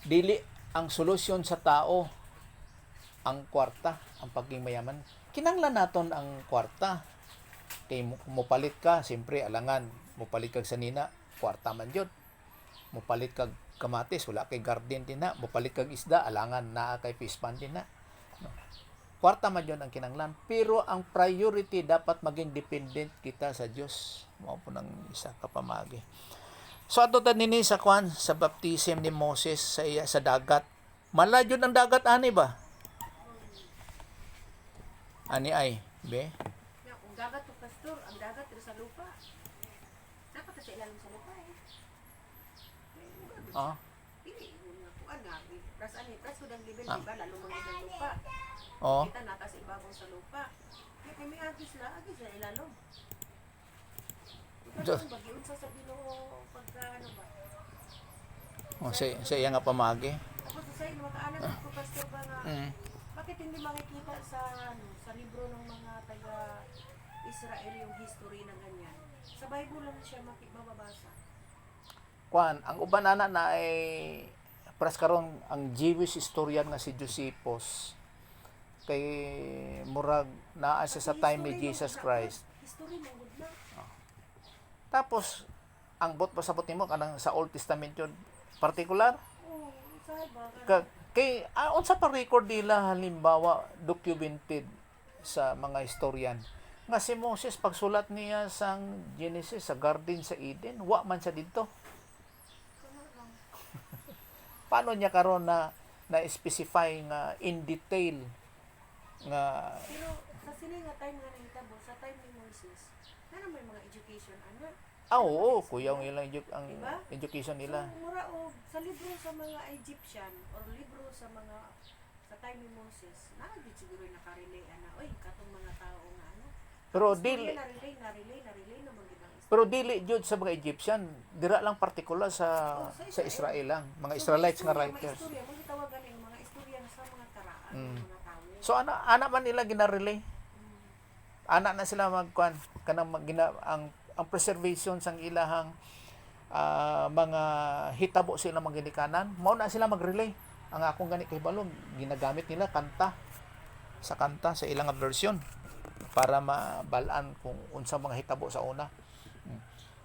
dili ang solusyon sa tao ang kwarta, ang pagiging mayaman. Kinahanglan naton ang kwarta. Kay mopalit ka, siyempre alangan mopalit kag sanina, kwarta man jud. Mopalit kag kamatis, wala kay garden din na. Mopalit kag isda, alangan naa kay fish pond din na. Kwarta man yun ang kinanglan. Pero ang priority dapat maging dependent kita sa Diyos. Mao po ng isa kapamagi. So ato ta nini sa baptism ni Moses sa dagat. Malayo ang dagat ani ba? Ani ay, be? Kung dagat to pastor, ang dagat ito sa lupa. Dapat sa ilalim sa lupa eh. Oh. Pili mo nga kuan nga. Pras ko dang level, Ah. diba? Lalo mga ng lupa. Oh. Kita nata sa ibabaw sa lupa. Kaya may agis na ilalom. Diyos. Ikaw bagiun sa Ginoo pagka ano ba? Oh, sa iya nga pamagi. Tapos sa iyo makaalam ko pastor ba nga bakit hindi makikita sa libro ng mga taga Israel yung history na ganyan? Sa Bible lang siya mababasa. Ang uban na ay pras karon ang Jewish historian nga si Josephus kay murag naa siya sa time ni Jesus Christ. History mo good na. Tapos ang pasabot nimo kanang sa Old Testament yun particular. Oh, Usahay ba? Kay unsa pa record nila halimbawa documented sa mga historian nga si Moses pagsulat niya sang Genesis sa garden sa Eden wa man sa didto. Kuno lang. Paano niya karon na specify nga in detail nga Pero sa sini nga time nga nahitabo, sa time ni Moses, na may mga education ana. oo, kuya ang ilang ang Diba? education nila. So, mura og sa libro sa mga Egyptian or libro sa mga sa time ni Moses, gid siguro nakarelay ana, oy, katong mga tao nga ano. Pero Istorya dili na relay naman gid ang istorya. pero dili jud sa mga Egyptian, dira lang partikular sa Israel lang, mga Israelites nga writers. Istorya mo gitawagan ang mga istorya sa mga karaan ng mga tao. So ana man nila ginarelay. Ana na sila magkuan kanang ang preservation sang ilahang mga hitabo sila magginikanan, mao na sila mag-relay. Ang akong gani kay balong ginagamit nila kanta sa ilang version para mabalaan kung unsa mga hitabo sa una.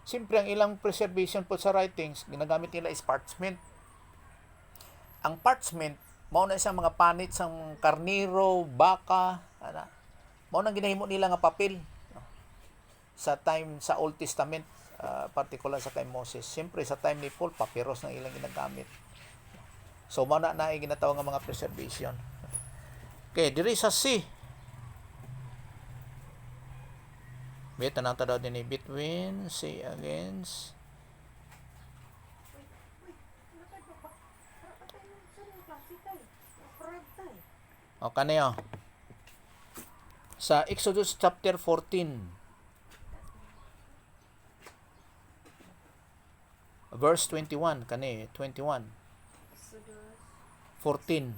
Siyempre ang ilang preservation po sa writings ginagamit nila is parchment. Ang parchment mao na isang mga panit sang karniro, baka, ana. Mao nang ginahimo nila nga papel sa time sa Old Testament, particular sa time Moses. Siyempre sa time ni Paul papyrus nang ilang ginagamit. So mao na ay ginatawag nga mga preservation. Okay, diri sa C. Beta nang tadaw din between C against o kaniyo sa Exodus chapter 14 verse 21 kani 21 Exodus 14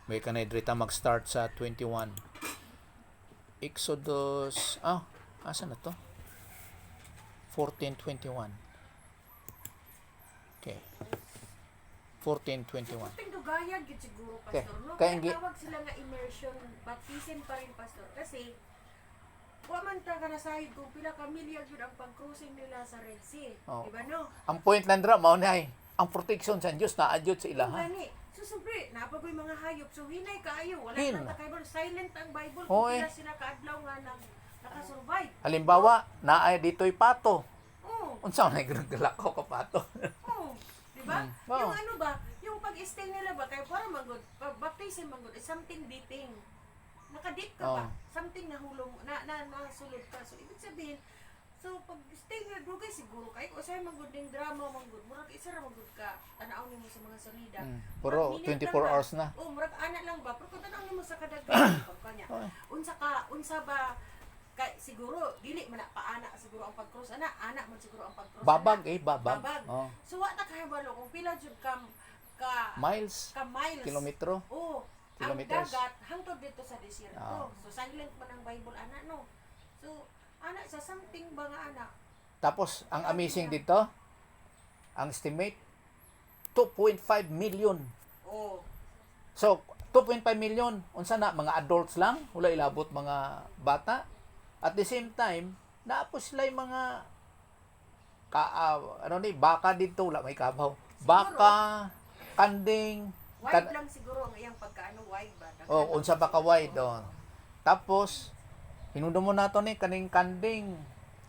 may kanay drita mag-start sa 21 Exodus asa na to 14:21 okay 14:21 Tindugayan gid siguro Okay. pastor no. Kaya Kaya tawag sila nga immersion baptism pa rin pastor kasi wa man ta kana sahig kung pila ka milya gyud ang pag-crossing nila sa Red Sea. Oh. Di ba no? ang point lang dira mao ni ay ang protection sa Dios naa jud sa Kung ilaha gani, so siyempre, napagoy mga hayop, so hinay kaayo, wala Hin. nang takay silent ang Bible, Oo, kung eh. pila sila kaadlaw nga nakasurvive. halimbawa naay ditoy pato Oo, unsa man ginagdalakaw ka pato oo. Di ba? Oo. Yung ano ba, yung pag-stay nila ba, kaya para magod, baptism magod, is something dipping. Nakadip ka ba? Oo. Something nahulong, nasulod ka. So, ibig sabihin, so pag stay nga dugay siguro kay o say magud ning drama manggod murag isa ra magud ka tanaw nimo sa mga salida Puro Murag minute 24 lang ba? hours na. Murag ana lang ba pero kung tanaw nimo sa kadaghan kanya Okay. unsa ba kay siguro dili man na paana siguro ang pag-cross ana man siguro ang pag-cross Babag ana. babag. Babag. Oh. So wa ta kahibalo kung pila jud ka Miles, miles kilometro. oh Kilometers. ang dagat hangtod dito sa desierto Ah. so silent man ang Bible ana no so ana sa something ba nga ana Tapos ang amazing dito, ang estimate 2.5 million. oh So 2.5 million unsa na mga adults lang, wala ilabot mga bata. At the same time, naapos sila yung mga baka dito wala may kabaw. Baka, kanding, wide lang siguro ang iyang pagkaano wide ba Daghan lang unsa pa ka siguro. wide Tapos hinudon mo nato ni kaning kanding.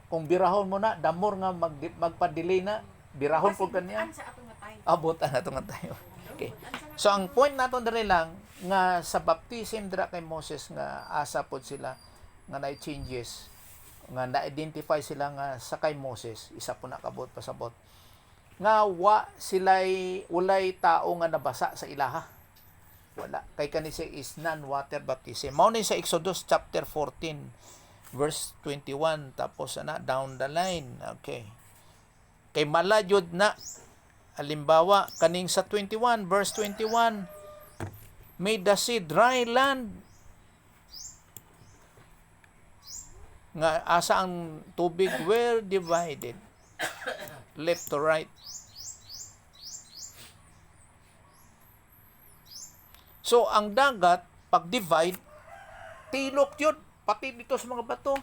Kung birahon mo na, damor nga magpa-delay na, birahon Kasi po kaniya. butan sa atong nga time Abutan na nga tayo. Okay. Butan sa nga So ang point naton diri lang nga sa baptism dira kay Moses nga asa pod sila nga na changes nga na-identify sila nga sa kay Moses isa po nakabot pasabot nga sila'y ulay tao nga nabasa sa ilaha wala kay kani siya is non-water baptism mao ni sa Exodus chapter 14 verse 21 tapos down the line okay kay maladyod na halimbawa kaning sa 21 verse 21 made the sea dry land nga asa ang tubig were divided left to right so ang dagat pag divide tilok yun pati dito sa mga bato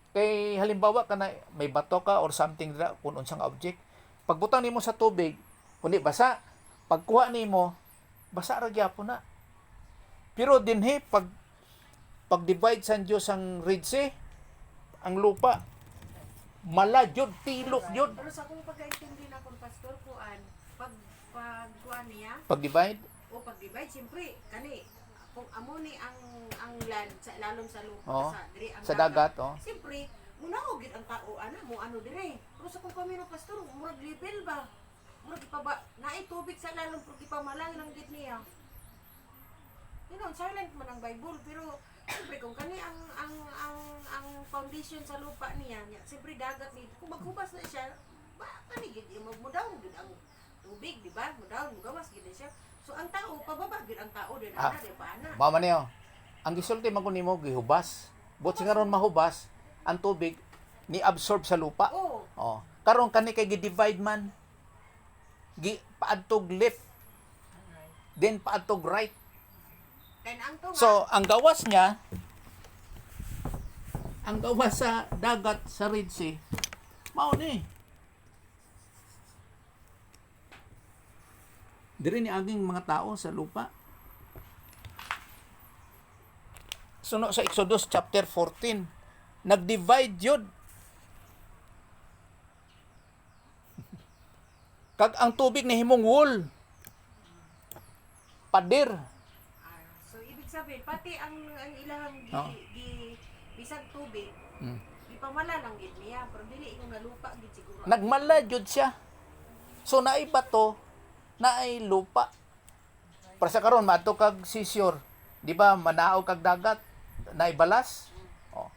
Kay halimbawa kana may bato ka or something dira kun unsang object, pagbutang nimo sa tubig, kundi basa, pagkuha nimo, basa ra gyapon na. Pero dinhi pag-divide sa Dios ang Red Sea, ang lupa maladyod, tilok yun. Pero sa akong pagkaintindi na kung pastor kuan, kuan niya Pag-divide, o pag-divide siyempre kani kung amo ni ang land sa lalom sa lupa Oo. sa diri ang sa dagat, oh. siyempre munaog gid ang tao ana mo ano dire. Pero sa kung kami ng pastor murag level ba? Murag pa ba naay tubig sa lalom pero gipamalang lang gid niya. Silent man ang Bible pero siyempre kung kani ang foundation sa lupa niya, siyempre dagat ni kung maghubas na siya, kani gid mudaw gid ang tubig, di ba? Mudaw mugawas gid siya. So ang tao pababa gid ang tao din ana di ba ana? Mama niyo, ang gisulti man ko nimo gihubas. But singaron mahubas, ang tubig ni absorb sa lupa. Oo. Oh. Karon kani kay gi-divide man. Paadtog left. Then paadtog right. Kaya ang to So, ang gawas niya, ang gawas sa dagat sa Red Sea, mao ni. Diri ni aging mga tao sa lupa. Suno sa Exodus chapter 14, nag-divide yun. Kag ang tubig ni himong wool. Pader. so ibig sabihin pati ang ilahang Oo. bisag tubig, Mm. ipamala lang gid niya pero dili yung nalupa gid siguro. Nagmala jud siya. So naay bato, naay lupa. Para sa karon maadto kag seashore, di ba manaaw kag dagat, naay balas. Oh.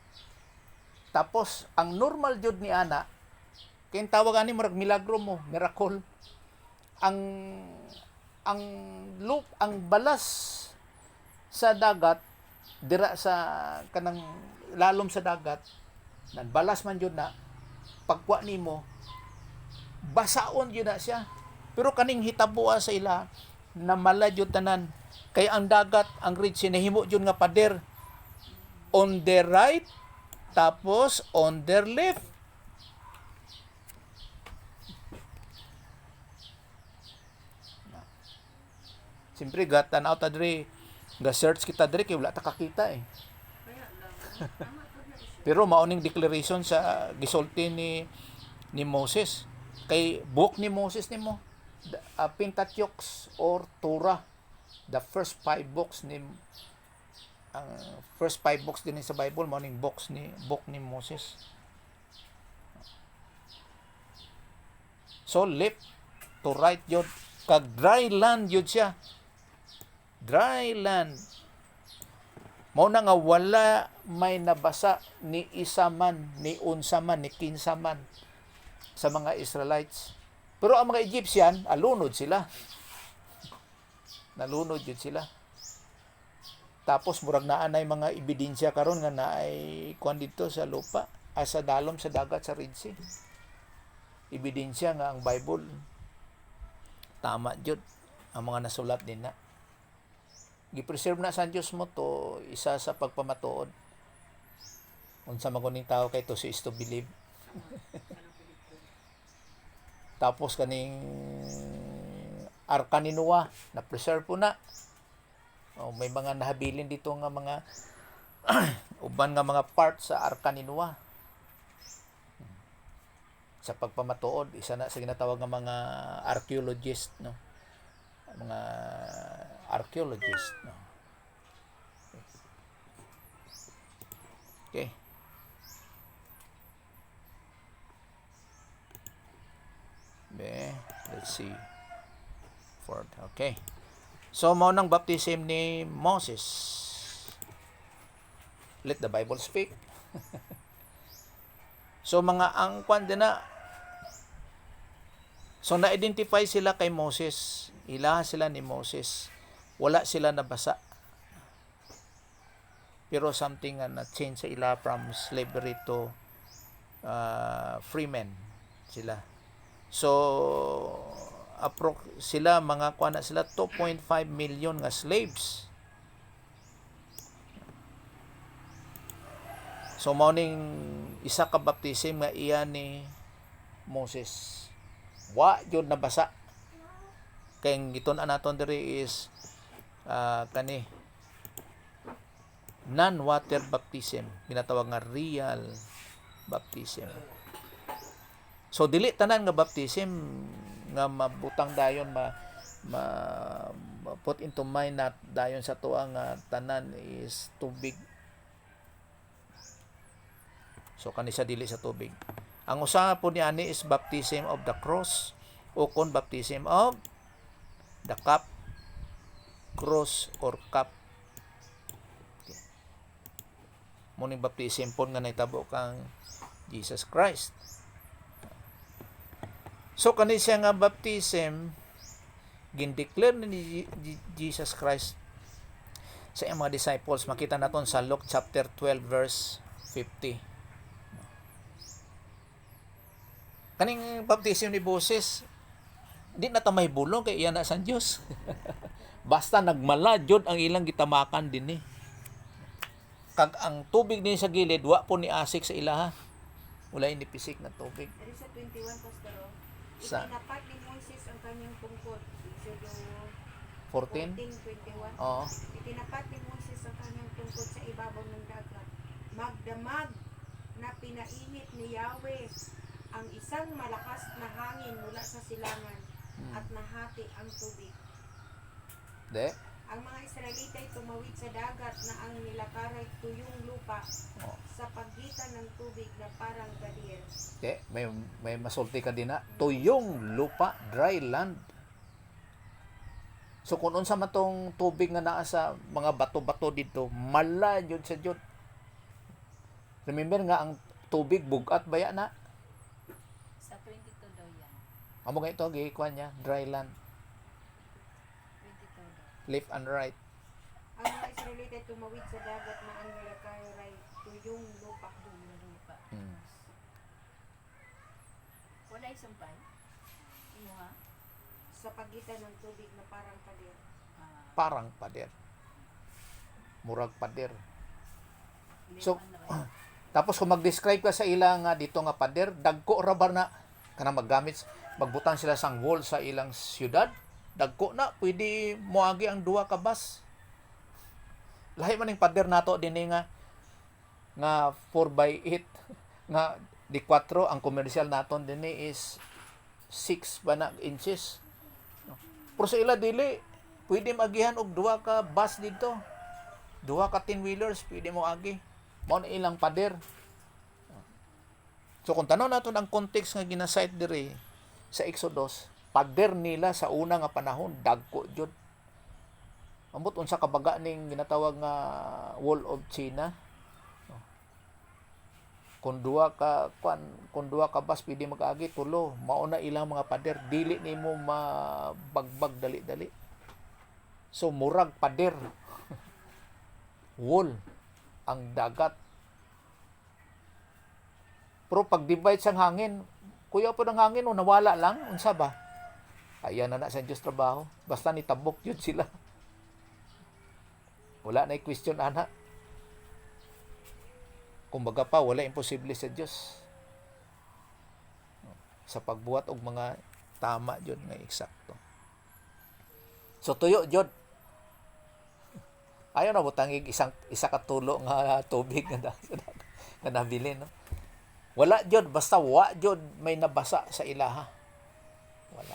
Tapos ang normal jud ni ana, kay tawag ani murag milagro mo, miracle. Ang balas sa dagat dira sa kanang lalom sa dagat, nan balas man jud na pagkuha nimo basaon yun na siya. Pero kaning hitabuan sa ila na maladyod tanan. Kay ang dagat, ang Red Sea, nahimo yun nga pader. On the right, tapos on the left. Siyempre, tanaw ta diri, ga-search kita diri, kay wala ta kakita eh. Kaya lang tama pud na siya. Pero mauning declaration sa gisulti ni Moses. Kay book ni Moses nimo, Pentateuch or Torah, the first 5 books ni ang first 5 books din sa Bible mao ning book ni Moses. So left to right yun, kag dry land yun siya. Dry land. Mao na nga wala may nabasa ni isa man, ni unsa man, ni kinsa man sa mga Israelites. Pero ang mga Egyptian, alunod sila. Nalunod yun sila. Tapos murag naa nay mga ebidensya karon nga naay kuan dito sa lupa, sa dalom sa dagat sa Red Sea. Ebidensya nga ang Bible tama jud ang mga nasulat din na. Gipreserve na sa Dios mo to, isa sa pagpamatuod. Unsa man kuning tao kay to is to believe. Tapos kaning Arka ni Noah, na-preserve po na. May mga nahabilin dito nga mga uban nga mga part sa Arka ni Noah. Sa pagpamatuod, isa na sa ginatawag nga mga archaeologist, no? Mga archaeologist, no? Okay. Let's see. Okay. So, mao nang baptism ni Moses. Let the Bible speak. So, mga angkwan din na. So, na-identify sila kay Moses. Ilaha sila ni Moses. Wala sila nabasa. Pero something na change sa ila from slavery to free men sila. So, sila mga kuha na sila 2.5 million nga slaves. So mao ning isa ka baptism nga iya ni Moses. Wa jud nabasa. Kay giton-an naton diri is kani non-water baptism, ginatawag nga real baptism. So dili tanan nga baptism nga mabutang dayon put into mind na dayon sa tuwa nga tanan is tubig. So kanisa dili sa tubig. Ang usa po niani is baptism of the cross o kon baptism of the cup, cross or cup. Okay. Muning baptism po nga nahitabo kang Jesus Christ. So kanisa nga baptism gindeclare ni Jesus Christ sa iyang mga disciples. Makita naton sa Luke chapter 12 verse 50. Kaning baptism ni Moses di na ta may bulong kay iya na sa Dios. Basta nagmala jud ang ilang gitamakan dinhi. Kag ang tubig din sa gilid wa po ni asik sa ilaha. Wala ini pisik na tubig. Dari sa 21 Pastor, Sa itinapat ni Moses ang kanyang tungkod. Exodo 14. 14:21. Oo. Itinapat ni Moses ang kanyang tungkod sa ibabaw ng dagat. Magdamag na pinainit ni Yahweh ang isang malakas na hangin mula sa silangan at nahati ang tubig. De. Ang mga Israelita ay tumawid sa dagat na ang nilakaray tuyong lupa Oh. sa pagitan ng tubig na parang gadir. De, may masulti ka din na tuyong lupa, dry land. So kung unsa man tong tubig nga naa sa mga bato-bato dito, mala jud sa jud. Remember nga ang tubig bugat baya na. Sa 22 daw yan. Amo nga ito gikuan niya, dry land, 22 daw. left and right. Ang mga Israelita ay tumawid sa dagat na ang nilakaray tuyong lupa. Yung lupa. Hmm. Wala isumpay. Imo ha? Sa pagitan ng tubig na parang pader. Parang pader. Murag pader. So, tapos kung mag-describe ka sa ilang dito nga pader, dagko ra ba na kanang maggamit, magbutang sila sang wall sa ilang syudad, dagko na pwede moagi ang duha ka bus. Lahi man ning pader nato dinhi nga 4x8 nga di 4, ang komersyal naton dinhi is 6 ba na inches. Pero sa ila dili pwede magihan og duha ka bus dito. Duha ka 10-wheelers pwede mo agi. Mao na ilang pader. So kung tanaw naton ang context nga ginasite diri sa Exodus, pader nila sa una nga panahon dagko jud. Ambot unsa ka baga ning ginatawag nga Wall of China. Kung duha ka bus pwede mag-agi tulo, mao na ilang mga pader, dili nimo mabagbag dali-dali. So murag pader. Wall ang dagat. Pero pag divide sang hangin, kuya po ng hangin o nawala lang, unsa ba? Ayan na sa Diyos trabaho. Basta nitabok yun sila. Wala na i-question ana. Kumbaga pa, wala imposible sa Diyos. Sa pagbuhat og mga tama yun nga eksakto. So tuyo jud. Ayaw na butangig isa ka tulo nga tubig nga nabili, no? Wala jud, basta wa jud may nabasa sa ilaha. Wala.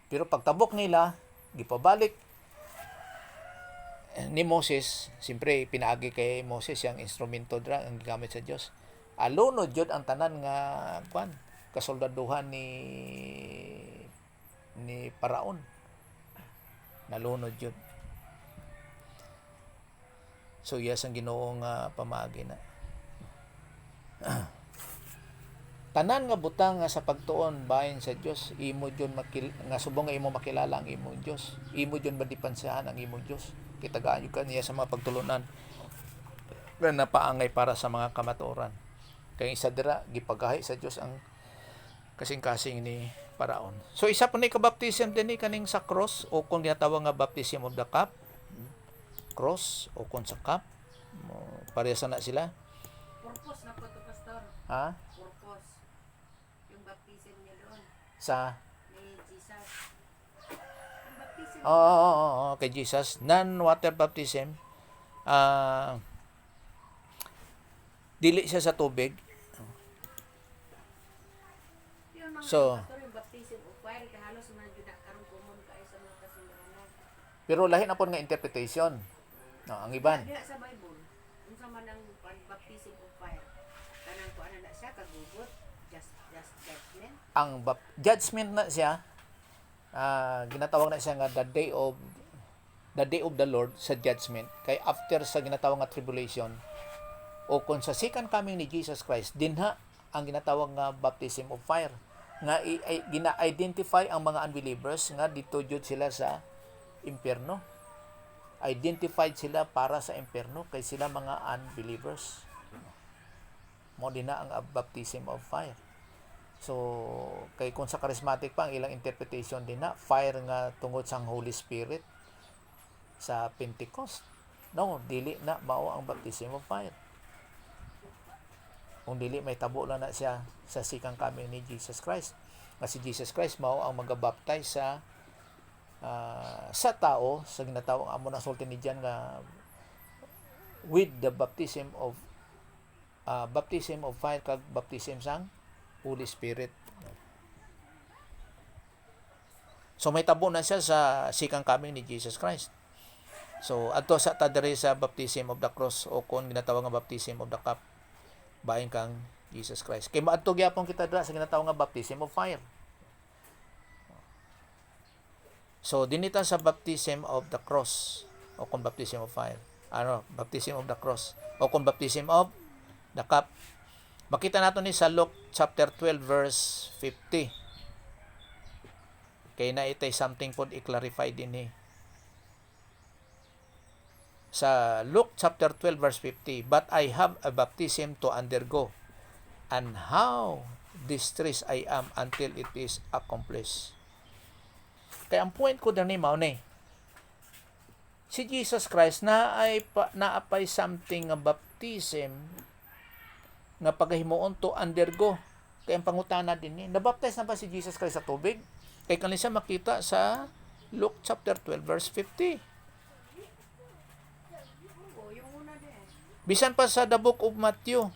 Pero pagtabok nila, gipabalik ni Moses, siyempre pinaagi kay Moses yang instrumento dra ang gigamit sa Dios. Alunod jud ang tanan nga kasoldaduhan ni Paraon. Nalunod jud. So yes ang Ginoo nga pamaagi na. Tanan nga butang nga sa pagtuon bahin sa Dios, imo jud nga subong nga imo makilala ang imong Dios. Imo jud madipansahan ang imong Dios. Kitagaan jud kaniya sa mga pagtulunan nga napaangay para sa mga kamatuoran. Kay isa dira gipagahi sa Dios ang kasing-kasing ni Paraon. So isa pa ni kabaptism dinhi kaning sa cross o kung ginatawag nga baptism of the cup. Cross o kon sa cup, parehas na sila. purpose na po to, Pastor. Ha? Purpose. Yung baptism niya doon Sa ni Jesus. Yung baptism kay Jesus, non-water baptism. Dili siya sa tubig. yun mga So, Pastor, yung baptism of fire, kahalos man yun karon common kayo sa mga kasundanan. Pero lahi na po nga interpretation. No, ang iban. Diha sa Bible, unsa man ang baptism of fire. Kanang ko ana na siya kagugot, just judgment. Ang judgment na siya, ginatawag na siya nga the day of the Lord sa judgment. Kay after sa ginatawag nga tribulation, o kung sa second coming ni Jesus Christ, dinha ang ginatawag nga baptism of fire. Nga gina-identify ang mga unbelievers nga dito jud sila sa impyerno. Identified sila para sa impyerno kay sila mga unbelievers. Mo din na ang baptism of fire. So, kay kung sa charismatic pa, ang ilang interpretation din na, fire nga tungod sa Holy Spirit sa Pentecost. No, dili na mao ang baptism of fire. Kung dili, may tabo lang na siya sa second coming ni Jesus Christ. Kasi Jesus Christ mao ang mag-baptize sa tao, sa ginatawag amo na sulti ni John nga with the baptism of fire kag baptism sang Holy Spirit. So may tabo na siya sa second coming ni Jesus Christ. So adto sa tadere sa baptism of the cross o kon ginatawag nga baptism of the cup, bahin kang Jesus Christ. Kay maadto gyapon kita dira sa ginatawag nga baptism of fire. So dinita sa baptism of the cross o kon baptism of fire. Baptism of the cross o kon baptism of the cup. Makita nato ni sa Luke chapter 12 verse 50. Kay na itay something pod i-clarify din ni. Sa Luke chapter 12 verse 50, but I have a baptism to undergo, and how distressed I am until it is accomplished. Kaya ang point ko din ni mao ni, si Jesus Christ naapay something nga baptism nga pagahimuon to undergo. Kaya ang pangutana din ni, nabaptize na ba si Jesus Christ sa tubig? Kaya kanila makita sa Luke chapter 12 verse 50. Oo, yung una din. Bisan pa sa the book of Matthew.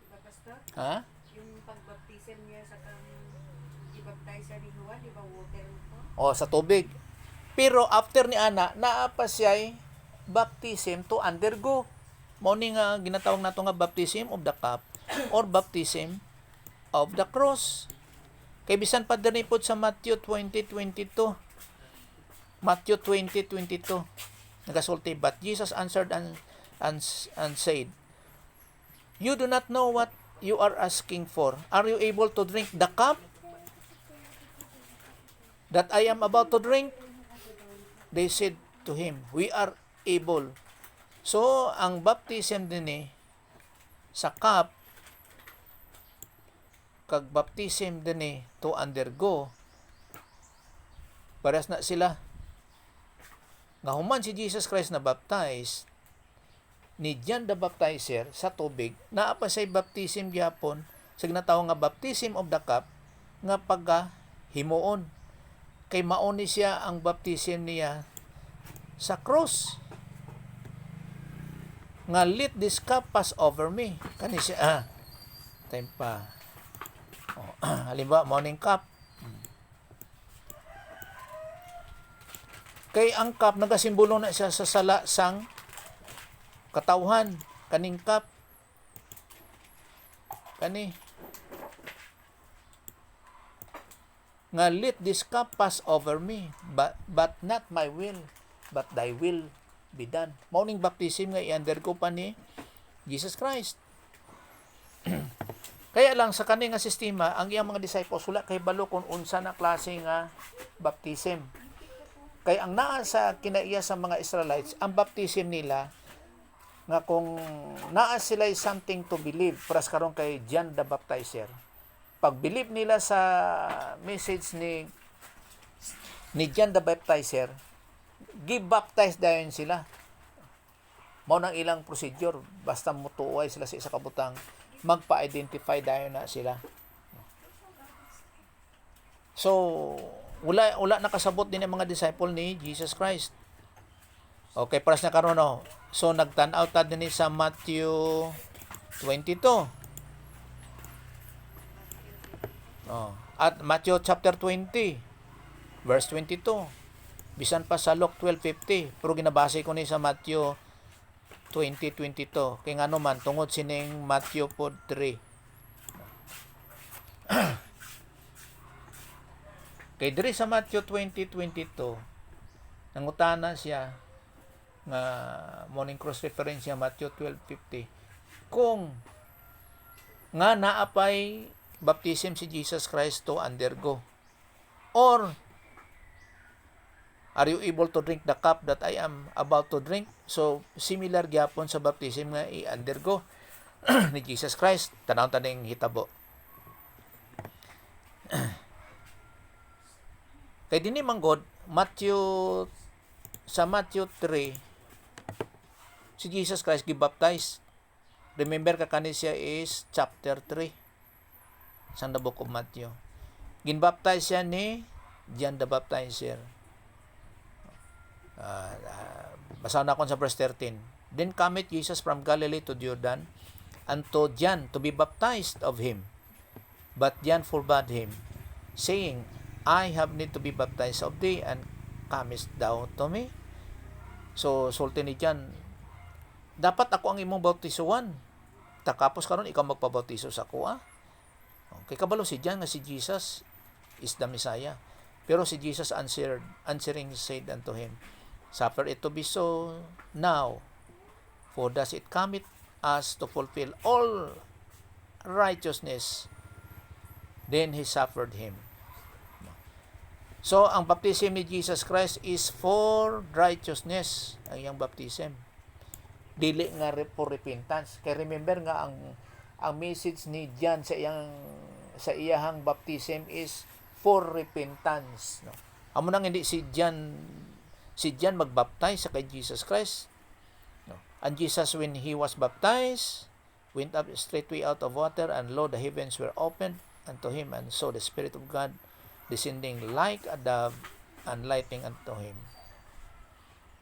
Diba, Pastor? Ha? Yung pagbaptism niya sa i-baptize ni Juan, di ba water po? O sa tubig. Pero after ni ana, naapa siya'y baptism to undergo. Mao ni nga ginatawag nato nga baptism of the cup or baptism of the cross. Kay bisan pa diri pod sa Matthew 20:22. Matthew 20:22. Nagasulti, but Jesus answered and said, "You do not know what you are asking for. Are you able to drink the cup that I am about to drink?" They said to him, "We are able." So, ang baptism din sa cup, kag baptism din to undergo, pares na sila. Nga human si Jesus Christ na baptize, ni John the Baptizer sa tubig, naapa say baptism gyapon, sa ginatawag nga baptism of the cup, nga paghimuon. Kay mauni siya ang baptism niya sa cross. Nga let this cup pass over me. Kani siya, time pa. Halimbawa, morning cup. Kay ang cup, nagasimbolo na siya sa sala sang katawhan. Kaning cup. Kani. Nga let this cup pass over me, but not my will, but thy will be done. Morning baptism nga i-undergo pa ni Jesus Christ. Kaya lang sa kani nga sistema, ang iyang mga disciples wala kay balo kung unsa na klase nga baptism. Kaya ang naa sa kinaiya sa mga Israelites, ang baptism nila nga kung naa sila something to believe, paras karon kay John the Baptizer. Pag believe nila sa message ni John the Baptizer, give baptize dayon sila. Mao nang ilang procedure, basta mutuoy sila sa isa ka butang, magpa-identify dayon na sila. So, wala nakasabot din ang mga disciple ni Jesus Christ. Okay, paras na karon no. So nagtan-aw ta dinhi sa Matthew 22. Oh, at Matthew chapter 20 verse 22. Bisan pa sa Luke 12:50, pero ginabase ko ni sa Matthew 20:22. Kay ngano man tungod sining Matthew pod 3. Kay diri sa Matthew 20:22, nangutana siya nga morning cross reference niya Matthew 12:50 kung nga naapay baptism si Jesus Christ to undergo, or are you able to drink the cup that I am about to drink? So similar gyapon sa baptism nga i-undergo ni Jesus Christ. Tanaw ta ning hitabo. Kay dinhi manggod sa Matthew 3, si Jesus Christ gibaptize. Remember ka kani siya is chapter 3 sa the book of Matthew. Ginbaptize siya ni John the Baptizer. Basahin na ako sa verse 13. Then cometh Jesus from Galilee to Jordan unto John to be baptized of him. But John forbade him, saying, I have need to be baptized of thee, and comest thou to me? So, sulti ni John, dapat ako ang imong bautizuan. Takapos karon ikaw magpabautizo sa ako, ah? Okay, kabalo si John nga si Jesus is the Messiah. Pero si Jesus answering said unto him, suffer it to be so now, for thus it cometh us to fulfill all righteousness. Then he suffered him. So, ang baptism ni Jesus Christ is for righteousness, ang iyang baptism. Dili nga for repentance. Kaya remember nga ang message ni John sa iyahang baptism is for repentance, no. Amo nang hindi si John magbaptize sa kay Jesus Christ, no. And Jesus, when he was baptized, went up straightway out of water, and lo, the heavens were opened unto him, and saw the Spirit of God descending like a dove and lighting unto him.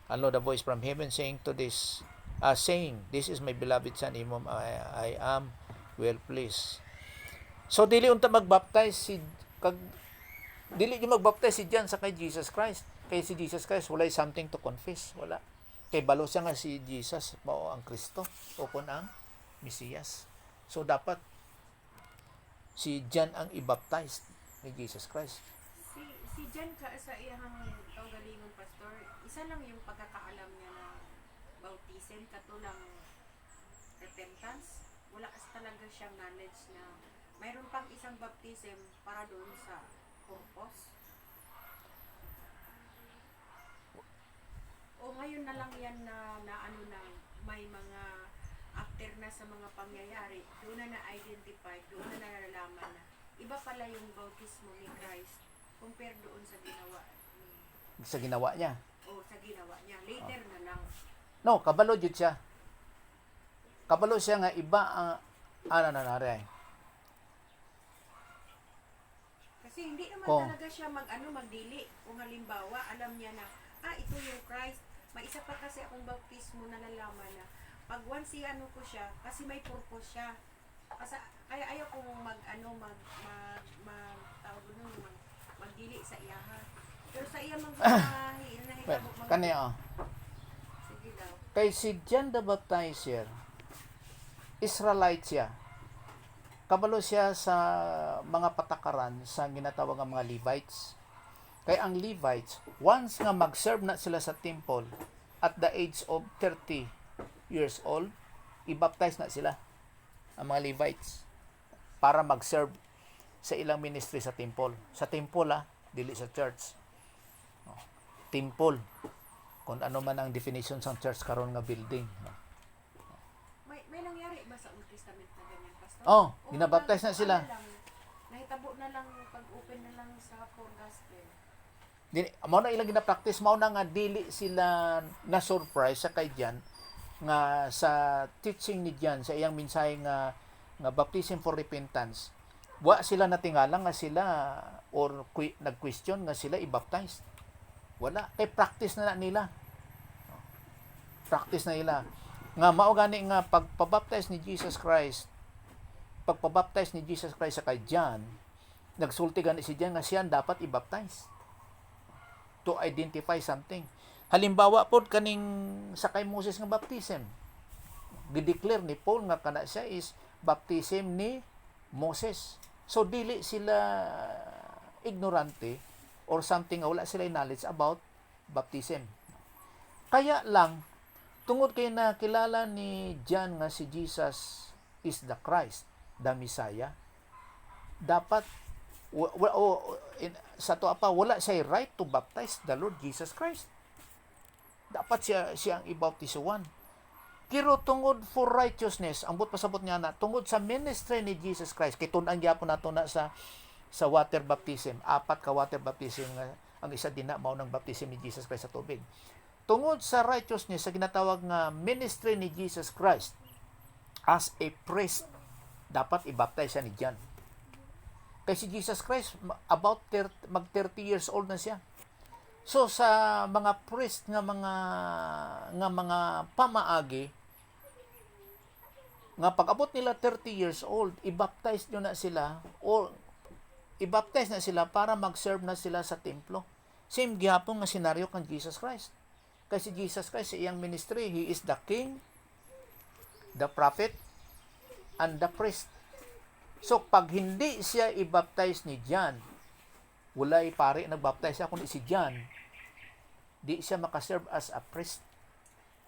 And lo, the voice from heaven saying, this is my beloved Son, in whom I am well pleased. So dili unta magbaptize si John sa kay Jesus Christ. Kay si Jesus Christ walay something to confess, wala. Kay balo siya nga si Jesus mao ang Kristo o kun ang Mesiyas. So dapat si John ang i-baptize ni Jesus Christ. Si John ka sa iyang kaugalingon, pastor, isa lang yung pagkakaalam niya na bautism katulang repentance. Wala kasi talaga siyang knowledge na mayroon pang isang baptism para doon sa purpose. O ngayon na lang yan na ano na may mga after na sa mga pangyayari, doon na na-identify, doon na nalalaman na iba pala yung bautismo ni Christ compare doon sa ginawa Niya. O sa ginawa niya. Later na lang. No, kabalo jud siya. Kabalo siya nga iba ang nangyari. Kasi hindi naman talaga siya magdili. Kung halimbawa, alam niya na, ito yung Christ. May isa pa kasi akong bautismo na nalaman na pag once ko siya, kasi may purpose siya. Kasi kaya ayaw kong magdili sa iyaha. Pero sa iya kaniya. Sige daw. Kay si John the Baptizer, Israelite siya. Kabalo siya sa mga patakaran sa ginatawag nga mga Levites. Kay ang Levites, once nga mag-serve na sila sa temple at the age of 30 years old, i-baptize na sila ang mga Levites para mag-serve sa ilang ministry sa temple. Sa temple, dili sa church. Temple. Kung ano man ang definition sa church karon nga building. May nangyari ba sa Old Testament na ganyan, pastor? Ginabaptize na sila. Nahitabo na lang pag-open na lang sa core gospel. Mao na ilang gina-practice, mao na nga dili sila na surprise sa kay John nga sa teaching ni John sa iyang mensahe nga baptism for repentance, wa sila natingala nga sila or nag-question nga sila i-baptize. Wala, kay practice na nila. Practice na nila. Nga mao gani nga pagpabaptize ni Jesus Christ sa kay John, nagsulti gani si John nga siya dapat i-baptize to identify something. Halimbawa pod kaning sa kay Moses nga baptism, gideclare ni Paul nga kana siya is baptism ni Moses. So dili sila ignorante or something, wala sila knowledge about baptism. Kaya lang tungod kay nakilala ni John nga si Jesus is the Christ, the Messiah, dapat sa to pa wala siya right to baptize the Lord Jesus Christ. Dapat siya ang ibaptisuan. Pero tungod for righteousness, ambot pasabot niya na tungod sa ministry ni Jesus Christ, kay tun-an gyapon nato na sa water baptism, 4 ka water baptism nga ang isa din na mao ng baptism ni Jesus Christ sa tubig. Tungod sa righteousness sa ginatawag nga ministry ni Jesus Christ as a priest, dapat i-baptize siya ni John. Kasi si Jesus Christ about mag 30 years old na siya. So sa mga priest nga mga pamaagi nga pag-abot nila 30 years old, i-baptize nyo na sila or i-baptize na sila para mag-serve na sila sa templo. Same gihapon nga senaryo kang Jesus Christ. Kasi Jesus Christ sa iyang ministry, He is the King, the Prophet, and the Priest. So pag hindi siya i-baptize ni John, walay pare nag-baptize siya kundi si John, di siya makaserve as a priest.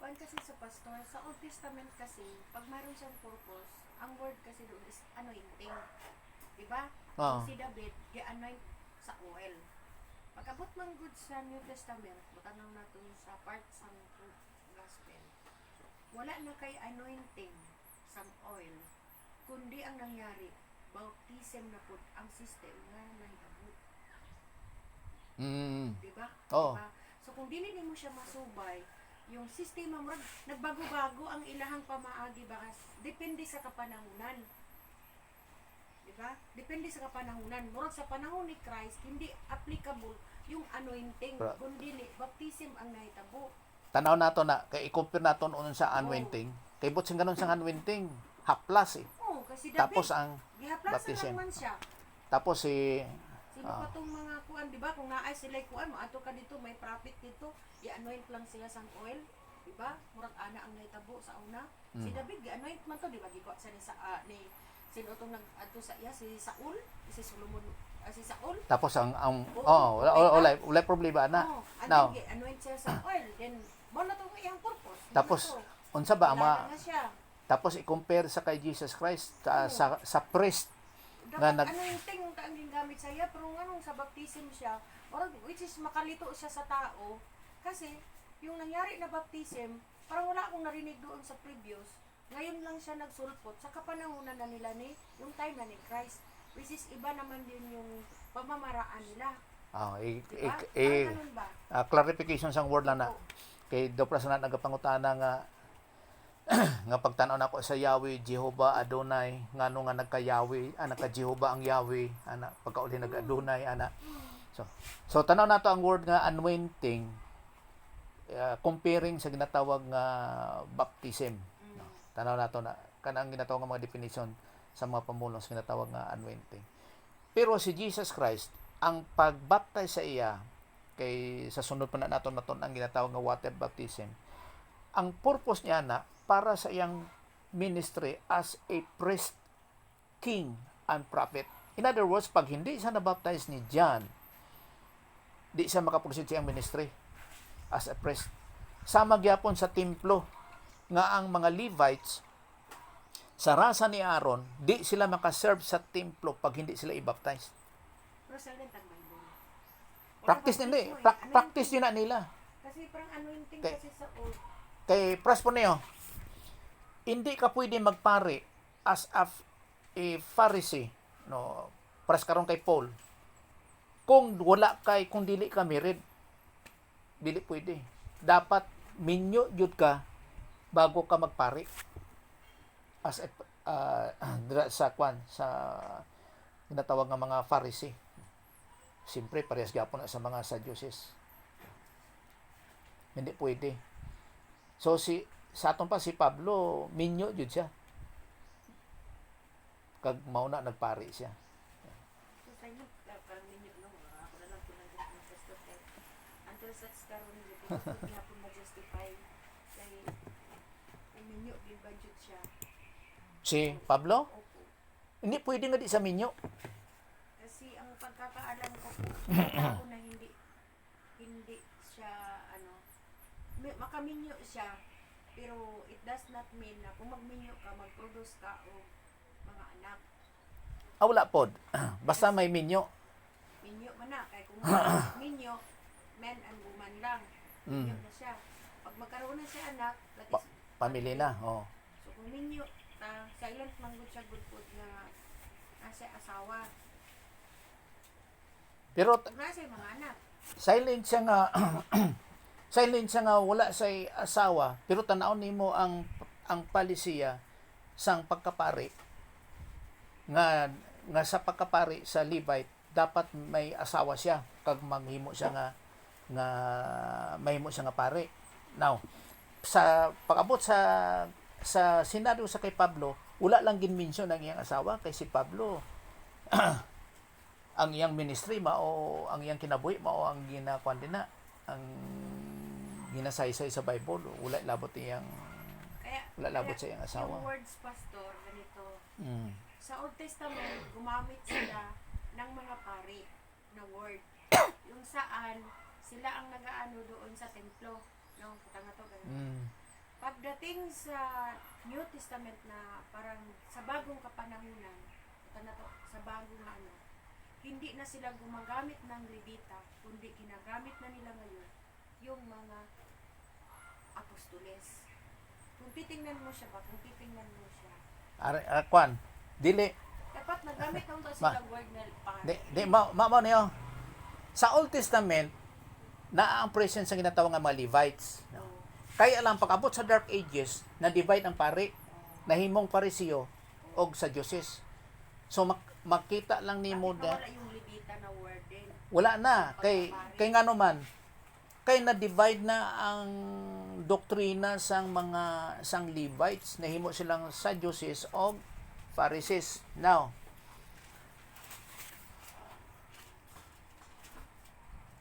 Kuan kasi sa pastor, sa Old Testament kasi, pag mayroon siyang purpose, ang word kasi doon is anointing. Diba? Oo. Si David, gi-anoint sa oil. Pag-abot man good sa New Testament, butanong natin sa part sa gospel, wala na kay anointing sa oil, kundi ang nangyari, baptism na po ang system nga nahitabo. Diba? Oo. Diba? So kung dili mo siya masubay, yung sistema mo nagbago-bago ang ilahang pamaagi baka depende sa kapanahunan. Diba? Depende sa kapanahunan. Murag sa panahon ni Christ, hindi applicable yung anointing, kundi ni baptism ang nahitabo. Tanaw nato na kay i-compare nato noon sa anointing. Kay butsin ganon sa anointing, haplas eh. Oo, kasi David, Tapos ang gihaplasan baptism. lang man siya. Tapos Sino pa tong mga kuan, di ba? Kung naay sila kuan, ato ka dito, may prophet dito, i-anoint lang sila sang oil, di ba? Murag ana ang nahitabo sa una. Si David gi-anoint man to, di ba? Gikuha sa ni sino tong nag-adto sa iya, si Saul, si Solomon, si Saul. tapos ang Oo, wala problema na. Oh, Now, gi-anoint siya sa oil, then mo na to iyang purpose. tapos unsa ba Kilala na siya. tapos i-compare sa kay Jesus Christ sa priest nga Dapat nag anointing ang gingamit sa iya, pero nganong sa baptism siya, or which is makalito siya sa tao, kasi yung nangyari na baptism, parang wala akong narinig doon sa previous, ngayon lang siya nagsulpot sa kapanahunan na nila ni, yung time na ni Christ, which is iba naman din yung pamamaraan nila. Diba? Parang ganun ba? clarification sang word lang na Oo. kay do pras na nagapangutana nga nga pagtanaw nako sa Yahweh Jehovah Adonai ngano nga nagka-Yahweh nagka-Jehovah ang Yahweh pagkauli nag-Adonai so tanaw nato ang word nga anointing comparing sa ginatawag nga baptism no? Tanaw nato na kanang ginatawag nga mga definition sa mga pamulong sa ginatawag nga anointing. Pero si Jesus Christ ang pagbaptize sa iya kay sa sunod pa na naton ang ginatawag nga water baptism, ang purpose niya na para sa iyang ministry as a priest, king, and prophet. In other words, pag hindi siya nabaptize ni John, di siya makaproceed sa iyang ministry as a priest. Sama gyapon sa templo nga ang mga Levites sa rasa ni Aaron, di sila makaserve sa templo pag hindi sila i-baptize. Pero silent ang Bible. Practice nila eh. Practice yun na nila. Kasi parang anointing Okay. kasi sa old. Kay press po niyo, hindi ka pwede magpare as a Pharisee, no, press karon kay Paul. Kung dili ka married, dili pwede. Dapat minyo jud ka bago ka magpari as a, dira sa kwan sa ginatawag nga mga Pharisee. Siyempre parehas gyapon na sa mga Sadducees. Hindi pwede. So sa aton pa si Pablo minyo jud siya. Kag mao na nagpari siya. So sa inyo, parang ninyo, no, ako na lang po lang din ang pastor kay until such karon nga po ma-justify kay ninyo di budget siya. Si Pablo, Opo. hindi pwede nga di sa minyo. Kasi ang pagkakaalam ko po, ako na hindi siya makaminyo siya, pero it does not mean na kung magminyo ka, mag-produce ka o mga anak. Wala pod. Basta may minyo. Minyo man na, kaya kung minyo, men and woman lang. Minyo Mm. na siya. Pag magkaroon na siya anak, that is Pamilya na. Oh. So kung minyo, silent man gud siya good food nga nasa asawa. Pero Nasa mga anak. silent siya nga silent siya nga wala sa asawa, pero tanaw nimo ang palisiya sang pagkapari nga sa pagkapari sa Levite dapat may asawa siya kag manghimo siya nga mahimo siya nga pare. Now, sa pag-abot sa senaryo sa kay Pablo, wala lang ginmention ang iyang asawa kay si Pablo ang iyang ministry mao ang iyang kinabuhi mao ang ginakuan din na ang ginasaysay sa Bible, wala labot iyang wala labot sa iyang asawa. Yung words, pastor, ganito. Mm. Sa Old Testament, gumamit sila ng mga pari na word. Yung saan, sila ang nagaano doon sa templo. No? Katanga to, ganun. Mm. Pagdating sa New Testament na parang sa bagong kapanahunan, katanga to, sa bagong ano, hindi na sila gumagamit ng Levita, kundi ginagamit na nila ngayon yung mga apostoles. Kung titingnan mo siya ba, kung titingnan mo siya, Kwan, dili dapat nagamit ang silang word na pari. di mao niyo. Sa Old Testament na ang presence sa ginatawag nga mga Levites. No? Kaya lang pag-abot sa Dark Ages, na-divide ang pari, nahimong Pariseo og sa Dioses. So makita lang nimo Bakit na wala yung Levita na word din? wala na kay ngano man kay na-divide na ang doktrina sang Levites, nahimo silang Sadducees o Pharisees. Now,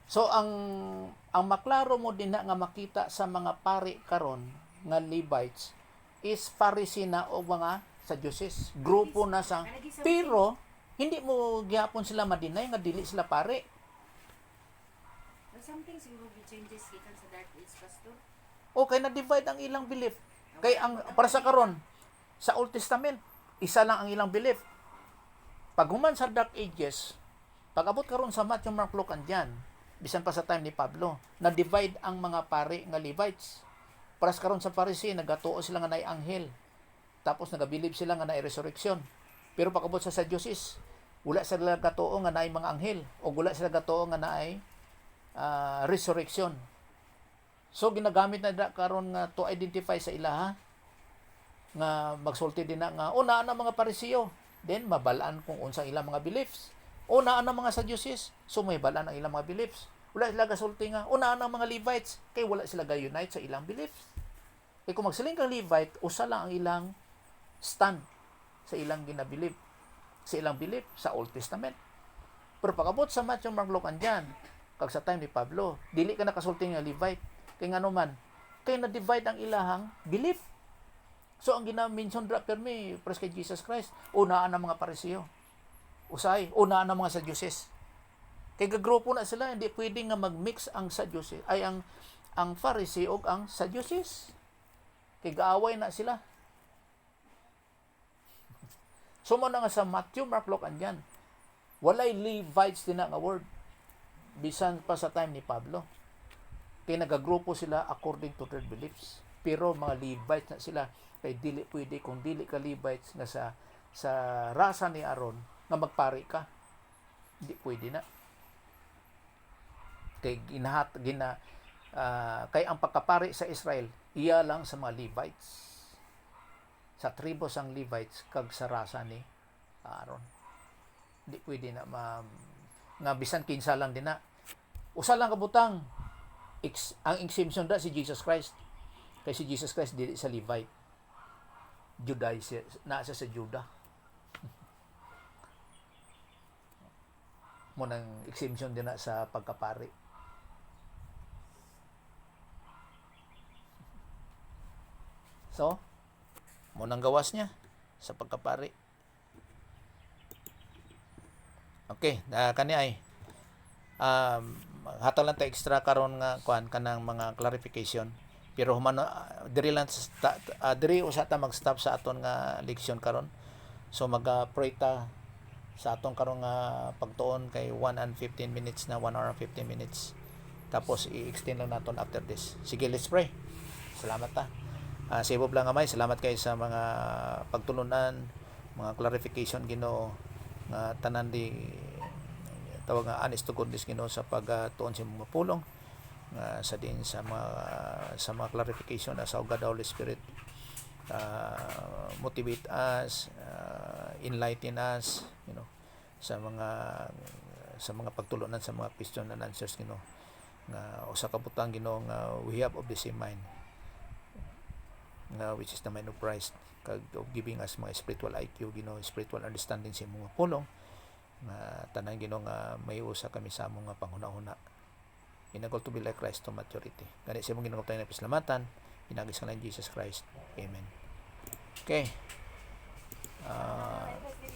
so ang maklaro mo din na nga makita sa mga pari karon nga Levites is Pharisee na o mga Sadducees, grupo na sang pero hindi mo gyapon sila madinay nga dili sila pare. Or something siguro changes gikan sa Dark Age, pastor. Okay na divide ang ilang belief. Kay ang para sa karon sa Old Testament, isa lang ang ilang belief. Pag human sa Dark Ages, pag abot karon sa Matthew, Mark, Luke andyan, bisan pa sa time ni Pablo, na divide ang mga pari nga Levites. Para sa karon sa Pharisee, nagatuo sila nga naay anghel. Tapos nagabilib sila nga naay resurrection. Pero pag abot sa Sadducees, wala sila gatuo nga naay mga anghel o wala sila gatuo nga naay resurrection. So ginagamit na karon nga to identify sa ilaha nga magsulti din na nga una na mga Pariseo, then mabalaan kung unsang ilang mga beliefs. Una na mga Sadducees, so may balaan ang ilang mga beliefs. Wala sila gasulti nga una na mga Levites, kay wala sila ga-unite sa ilang beliefs. Kay kung magsiling kang Levite, usa lang ang ilang stand sa ilang ginabilib, sa ilang belief sa Old Testament. Pero pag-abot sa Matthew, Mark, Luke andyan, kag sa time ni Pablo, dili ka nakasulti nga Levite. Kay ngano man, kay na-divide ang ilahang belief. So ang gina-mention dra permi pres kay Jesus Christ, unaan ang mga Pariseo. Usay, unaan ang mga Sadducees. Kay gagrupo na sila, hindi pwede nga mag-mix ang Sadducees ay ang Pharisee ug ang Sadducees. Kay gaaway na sila. So mo na nga sa Matthew, Mark, Luke andyan. Walay Levites din na nga word. Bisan pa sa time ni Pablo. Kaya nagagrupo sila according to their beliefs. Pero mga Levites na sila. Kaya dili pwede kung dili ka Levites nga sa rasa ni Aaron nga magpari ka. Hindi pwede na. Kaya Kay ang pagkapari sa Israel iya lang sa mga Levites, sa tribo sang Levites kag sa rasa ni Aaron. Di pwede na nga bisan kinsa lang din na usa lang kabutang ang exemption da si Jesus Christ, kay si Jesus Christ dili sa Levite, Judaism na sa Juda. Mo nang exemption din na sa pagkapari. So, mo nang gawas niya sa pagkapari. Okay, kani ay hatag lang ta extra karon nga kuan kanang mga clarification. Pero humano diri lang diri usa ta mag-stop sa aton nga leksyon karon. So mag-pray ta sa aton karon nga pagtuon kay 1 and 15 minutes na 1 hour and 15 minutes. Tapos i-extend lang naton after this. Sige, let's pray. Salamat ta. Sa ibo lang amay, salamat kay sa mga pagtulunan, mga clarification Ginoo nga tanan di tawag nga honest to goodness Ginoo sa pagtuon sa mga pulong sa din sa mga clarification sa God the Holy Spirit motivate us, enlighten us, sa mga pagtulunan sa mga question and answers nga usa ka butang nga we have of the same mind which is the mind of Christ, kag giving us mga spiritual IQ spiritual understanding sa mga pulong nga tanan nga may usa kami sa among nga panghuna-huna in a goal to be like Christ to maturity. Gani sa imong Ginoo tayo na pasalamatan, pinagis ka lang Jesus Christ. Amen. Okay.